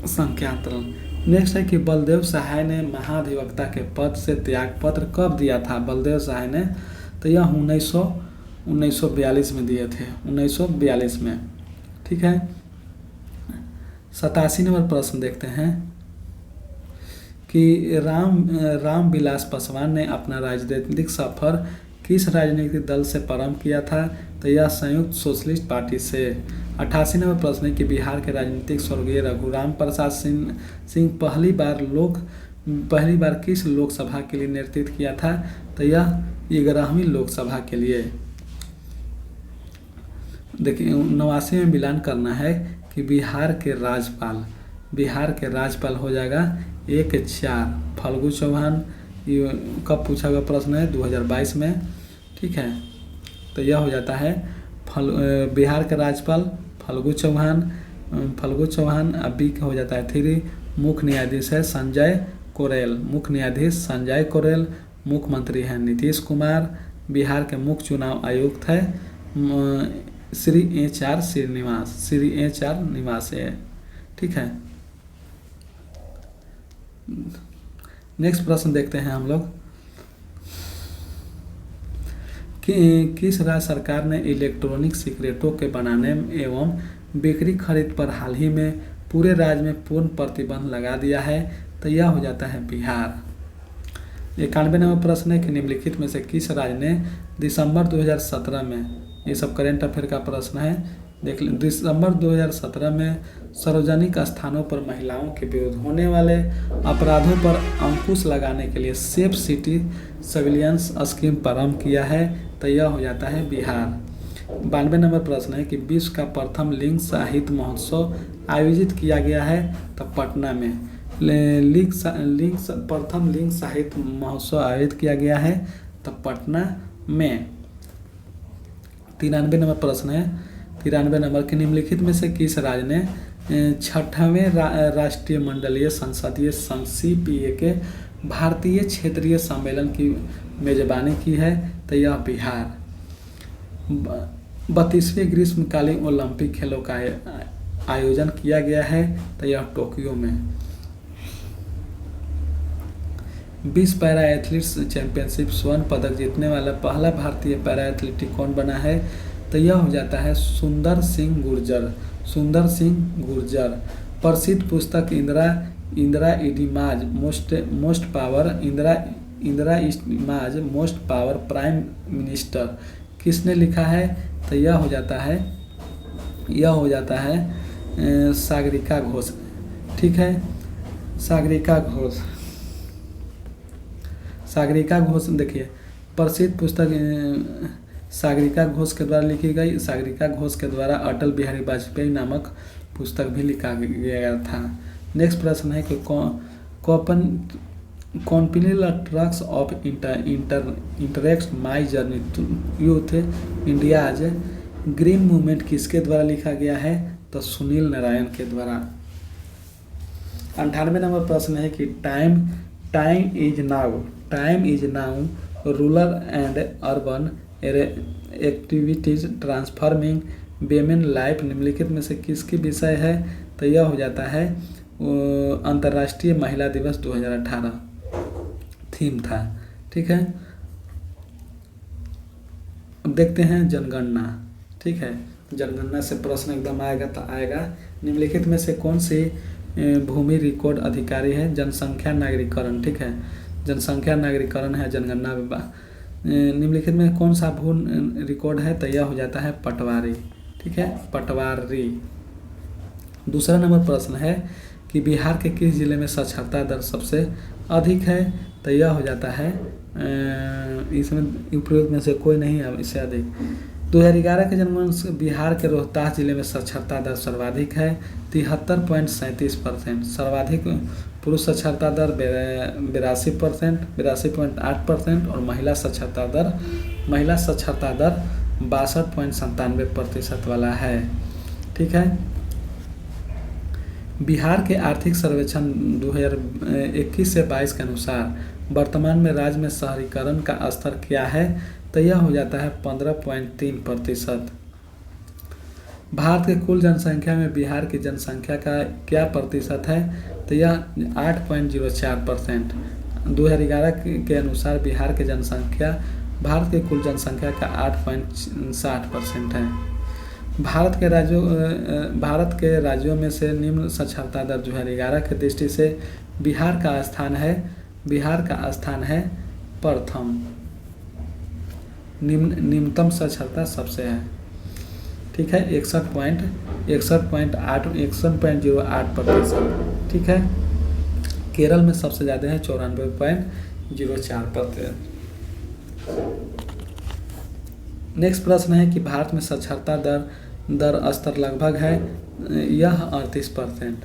संख्यातन। नेक्स्ट है कि बलदेव सहाय ने महाधिवक्ता के पद से त्यागपत्र कब दिया था? बलदेव सहाय ने। तो यह 1942 में दिए थे, 1942 में। ठीक है, 87 नंबर प्रश्न देखते हैं कि राम विलास पासवान ने अपना राजनीतिक सफर किस राजनीतिक दल से प्रारंभ किया था? तो यह संयुक्त सोशलिस्ट पार्टी से। 88 नंबर प्रश्न है कि बिहार के राजनीतिक स्वर्गीय रघुराम प्रसाद सिंह पहली बार किस लोकसभा के लिए नेतृत्व किया था? तो यह 11वीं लोकसभा के लिए। देखिए 89 में मिलान करना है कि बिहार के राज्यपाल हो जाएगा 1-4 फाल्गु चौहान। ये कब पूछा गया प्रश्न है? 2022 में। ठीक है, तो यह हो जाता है बिहार के राज्यपाल फाल्गु चौहान। बी का हो जाता है 3। मुख्य न्यायाधीश है संजय कोरेल, मुख्य न्यायाधीश संजय कोरेल। मुख्यमंत्री हैं नीतीश कुमार। बिहार के मुख्य चुनाव आयुक्त है श्री HR श्रीनिवास है। ठीक है, नेक्स्ट प्रश्न देखते हैं हम लोग कि किस राज्य सरकार ने इलेक्ट्रॉनिक सिगरेटों के बनाने एवं बिक्री खरीद पर हाल ही में पूरे राज्य में पूर्ण प्रतिबंध लगा दिया है? तो यह हो जाता है बिहार। 91 नंबर प्रश्न है कि निम्नलिखित में से किस राज्य ने दिसंबर 2017 में, ये सब करेंट अफेयर का प्रश्न है, देख लें। दिसंबर 2017 में सार्वजनिक स्थानों पर महिलाओं के विरुद्ध होने वाले अपराधों पर अंकुश लगाने के लिए सेफ सिटी सर्विलांस स्कीम प्रारंभ किया है? तो यह हो जाता है बिहार। 92 नंबर प्रश्न है कि विश्व का प्रथम लिंग साहित्य महोत्सव आयोजित किया गया है? तो पटना में प्रथम लिंग साहित्य महोत्सव आयोजित किया गया है, तो पटना में। 93 नंबर प्रश्न है, 93 नंबर के निम्नलिखित में से किस राज्य ने 6वें राष्ट्रीय मंडलीय संसदीय संघ CPA के भारतीय क्षेत्रीय सम्मेलन की मेजबानी की है? तो यह बिहार। 32वें ग्रीष्मकालीन ओलंपिक खेलों का आयोजन किया गया है? तो यह टोक्यो में। 20 पैरा एथलीट्स चैंपियनशिप स्वर्ण पदक जीतने वाला पहला भारतीय पैरा एथलीट कौन बना है? तो यह हो जाता है सुंदर सिंह गुर्जर। प्रसिद्ध पुस्तक इंदिरा इडिमाज मोस्ट पावर प्राइम मिनिस्टर किसने लिखा है? तो यह हो जाता है सागरिका घोष। ठीक है, सागरिका घोष देखिए, प्रसिद्ध पुस्तक सागरिका घोष के द्वारा लिखी गई। सागरिका घोष के द्वारा अटल बिहारी वाजपेयी नामक पुस्तक भी लिखा गया था। नेक्स्ट प्रश्न है कि कॉम्पिनियल trucks of interact my journey to youth India's green movement किसके द्वारा लिखा गया है? तो सुनील नारायण के द्वारा। 98 नंबर प्रश्न है कि time is now rural and urban activities transforming women life निम्नलिखित में से किसकी विषय है? तो यह हो जाता है अंतर्राष्ट्रीय महिला दिवस 2018 थीम था। ठीक है, अब देखते हैं जनगणना। ठीक है, जनगणना से प्रश्न एकदम आएगा। निम्नलिखित में से कौन सी भूमि रिकॉर्ड अधिकारी है? जनसंख्या नागरीकरण। ठीक है, जनसंख्या नागरीकरण है जनगणना विभाग। निम्नलिखित में कौन सा भू रिकॉर्ड है? तो यह हो जाता है पटवारी। ठीक है, पटवारी। दूसरा नंबर प्रश्न है कि बिहार के किस जिले में साक्षरता दर सबसे अधिक है? तो यह हो जाता है इसमें उपयुक्त में से कोई नहीं है इससे अधिक। 2011 के जनगणना बिहार के रोहतास जिले में साक्षरता दर सर्वाधिक है 73.37%। सर्वाधिक पुरुष साक्षरता दर 82.8% और महिला साक्षरता दर 62.97% वाला है। ठीक है, बिहार के आर्थिक सर्वेक्षण 2021 से 22 के अनुसार वर्तमान में राज्य में शहरीकरण का स्तर क्या है? तो यह हो जाता है 15.3%। भारत के कुल जनसंख्या में बिहार की जनसंख्या का क्या प्रतिशत है? तो यह 8.04%। 2011 के अनुसार बिहार की जनसंख्या भारत के कुल जनसंख्या का 8.60% है। भारत के राज्यों में से निम्न साक्षरता दर 2011 की दृष्टि से बिहार का स्थान है प्रथम। निम्नतम साक्षरता सबसे है। ठीक है, 61.08%। ठीक है, केरल में सबसे ज़्यादा है 94.04%। नेक्स्ट प्रश्न है कि भारत में साक्षरता दर स्तर लगभग है यह 38%।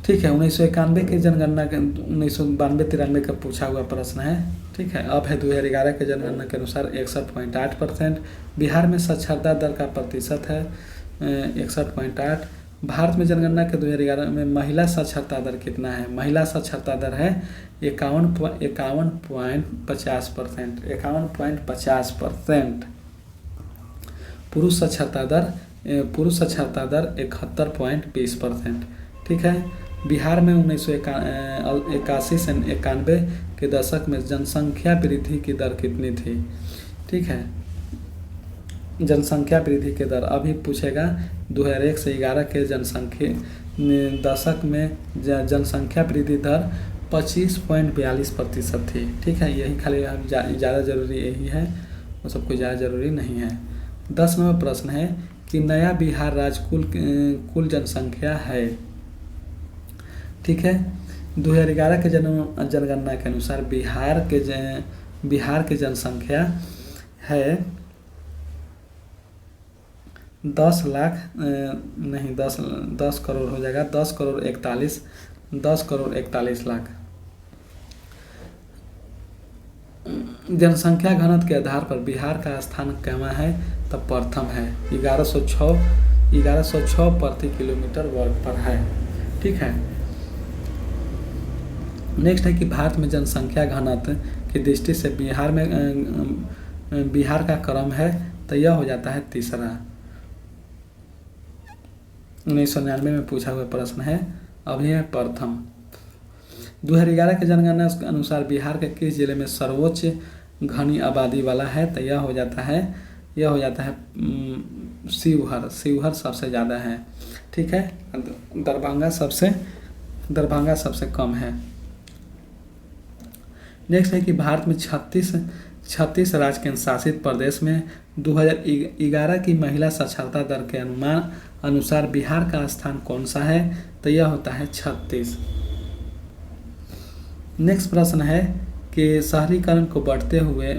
ठीक है। 1991 की जनगणना के 1992-93 का पूछा हुआ प्रश्न है। ठीक है। अब है 2011 के जनगणना के अनुसार 61.8%। बिहार में साक्षरता दर का प्रतिशत है 61.8। भारत में जनगणना के 2011 में महिला साक्षरता दर कितना है? महिला साक्षरता दर है 51.50%। 51.50%। पुरुष साक्षरता दर 71.20%। ठीक है। बिहार में 1981 से 91 के दशक में जनसंख्या वृद्धि की दर कितनी थी? ठीक है। जनसंख्या वृद्धि की दर अभी पूछेगा 2001 से 11 के जनसंख्या दशक में जनसंख्या वृद्धि दर 25.42% थी। ठीक है। यही खाली ज़्यादा जरूरी यही है, वो सब कुछ ज़्यादा जरूरी नहीं है। 10 नंबर प्रश्न है कि नया बिहार राज्य कुल जनसंख्या है। ठीक है। 2011 के जनगणना के अनुसार बिहार के जनसंख्या है 10 करोड़ हो जाएगा। 10 करोड़ 41 लाख। जनसंख्या घनत्व के आधार पर बिहार का स्थान कहाँ है? तब प्रथम है, 1106 प्रति किलोमीटर वर्ग पर है। ठीक है। नेक्स्ट है कि भारत में जनसंख्या घनत्व की दृष्टि से बिहार का क्रम है, तो यह हो जाता है तीसरा। 1999 में पूछा हुआ प्रश्न है, अभी है प्रथम। 2011 के जनगणना के अनुसार बिहार के किस जिले में सर्वोच्च घनी आबादी वाला है? तो यह हो जाता है शिवहर सबसे ज़्यादा है। ठीक है। दरभंगा सबसे कम है। नेक्स्ट है कि भारत में 36 राज्य केंद्र शासित प्रदेश में 2011 की महिला साक्षरता दर के अनुसार बिहार का स्थान कौन सा है? तो यह होता है 36। नेक्स्ट प्रश्न है कि शहरीकरण को बढ़ते हुए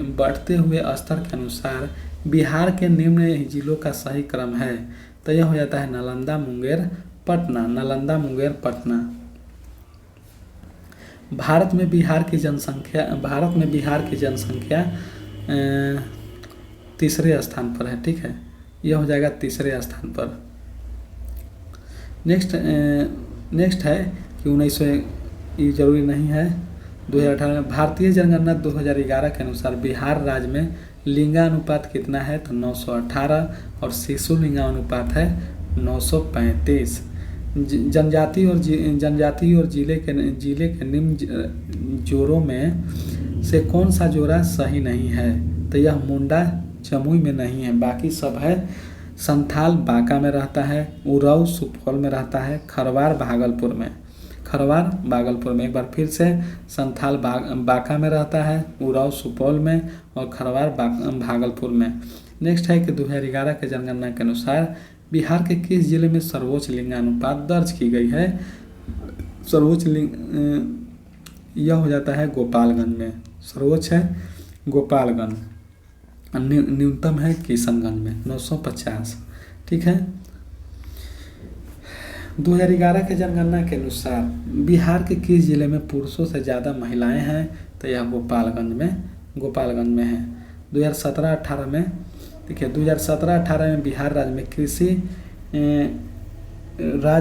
स्तर के अनुसार बिहार के निम्न जिलों का सही क्रम है। तो यह हो जाता है नालंदा, मुंगेर, पटना। भारत में बिहार की जनसंख्या तीसरे स्थान पर है। ठीक है। यह हो जाएगा तीसरे स्थान पर। नेक्स्ट है कि 1900 ये जरूरी नहीं है। 2018 में भारतीय जनगणना 2011 के अनुसार बिहार राज्य में लिंगानुपात कितना है? तो 918 और शिशु लिंगानुपात है 935। जनजाति और जिले के निम्न जोड़ों में से कौन सा जोड़ा सही नहीं है? तो यह मुंडा जमुई में नहीं है, बाकी सब है। संथाल बांका में रहता है, उराव सुपौल में रहता है, खरवार भागलपुर में। एक बार फिर से संथाल बांका में रहता है, उराव सुपौल में और खरवार भागलपुर में। नेक्स्ट है कि 2011 के जनगणना के अनुसार बिहार के किस जिले में सर्वोच्च लिंगानुपात दर्ज की गई है? सर्वोच्च यह हो जाता है गोपालगंज में। सर्वोच्च है गोपालगंज, न्यूनतम है किशनगंज में 950। ठीक है। 2011 के जनगणना के अनुसार बिहार के किस जिले में पुरुषों से ज़्यादा महिलाएं हैं? तो यह गोपालगंज में है। 2017-18 में देखिए 2017-18 में बिहार राज्य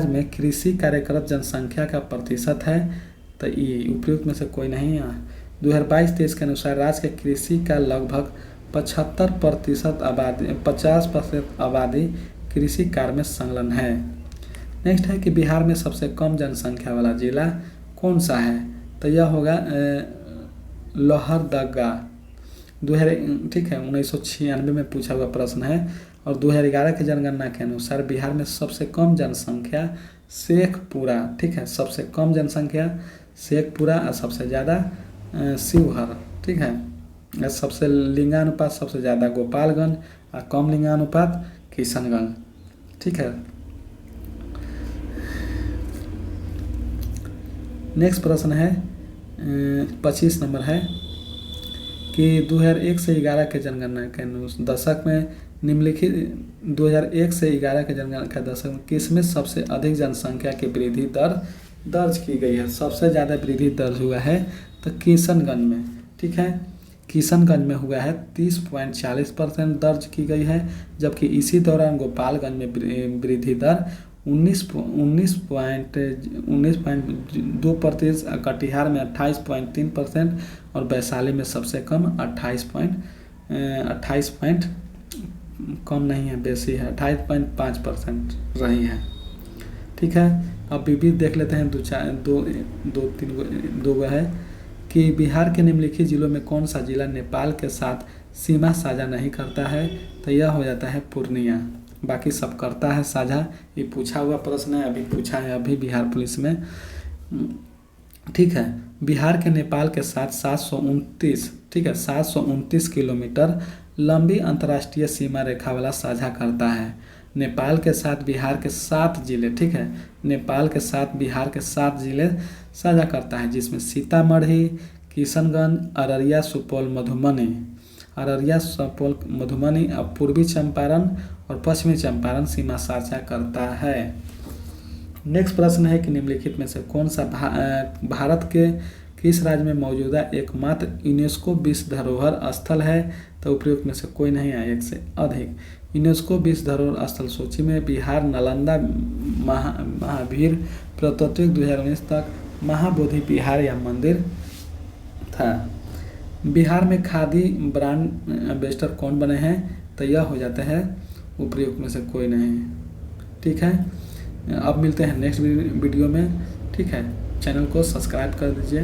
में कृषि कार्यरत जनसंख्या का प्रतिशत है, तो ये उपयुक्त में से कोई नहीं है। 2022-23 के अनुसार राज्य के कृषि का लगभग 50% आबादी कृषि कार्य में संलग्न है। नेक्स्ट है कि बिहार में सबसे कम जनसंख्या वाला जिला कौन सा है? तो यह होगा लोहरदगा। ठीक है। 1996 में पूछा हुआ प्रश्न है। और 2011 के जनगणना के अनुसार बिहार में सबसे कम जनसंख्या शेखपुरा। ठीक है। सबसे कम जनसंख्या शेखपुरा और सबसे ज़्यादा शिवहर। ठीक है। सबसे लिंगानुपात सबसे ज़्यादा गोपालगंज और कम लिंगानुपात किशनगंज। ठीक है। नेक्स्ट प्रश्न है 25 नंबर है कि 2001 से 11 के जनगणना के दशक में निम्नलिखित 2001 से 11 के जनगणना के दशक में किसमें सबसे अधिक जनसंख्या की वृद्धि दर दर्ज की गई है। सबसे ज़्यादा वृद्धि दर्ज हुआ है तो किशनगंज में, ठीक है, किशनगंज में हुआ है 30.40% दर्ज की गई है, जबकि इसी दौरान गोपालगंज में वृद्धि दर 19.2%, कटिहार में 28.3% और वैशाली में सबसे कम 28 पॉइंट, कम नहीं है बेसी है, 28.5% रही है। ठीक है, अब विविध देख लेते हैं, दो गो है कि बिहार के निम्नलिखित जिलों में कौन सा जिला नेपाल के साथ सीमा साझा नहीं करता है, तो यह हो जाता है पूर्णिया। बाकी सब करता है साझा। ये पूछा हुआ प्रश्न है, अभी पूछा है अभी बिहार पुलिस में। ठीक है, बिहार के नेपाल के साथ 729, ठीक है, 729 किलोमीटर लंबी अंतर्राष्ट्रीय सीमा रेखा वाला साझा करता है। नेपाल के साथ बिहार के 7 जिले, ठीक है, नेपाल के साथ बिहार के 7 जिले साझा करता है, जिसमें सीतामढ़ी, किशनगंज, अररिया, सुपौल, मधुबनी, अररिया, सुपौल, मधुबनी, अब पूर्वी चंपारण और पश्चिमी चंपारण सीमा साझा करता है। नेक्स्ट प्रश्न है कि निम्नलिखित में से कौन सा भारत के किस राज्य में मौजूदा एकमात्र यूनेस्को विश्व धरोहर स्थल है, तो उपयुक्त में से कोई नहीं है। एक से अधिक यूनेस्को विश्व धरोहर स्थल सूची में बिहार, नालंदा, महावीर प्रतात्विक 2019 तक, महाबोधि विहार या मंदिर था। बिहार में खादी ब्रांड एम्बेसडर कौन बने हैं, तो यह हो जाता है उपयुक्त में से कोई नहीं। ठीक है, अब मिलते हैं नेक्स्ट वीडियो में। ठीक है, चैनल को सब्सक्राइब कर दीजिए।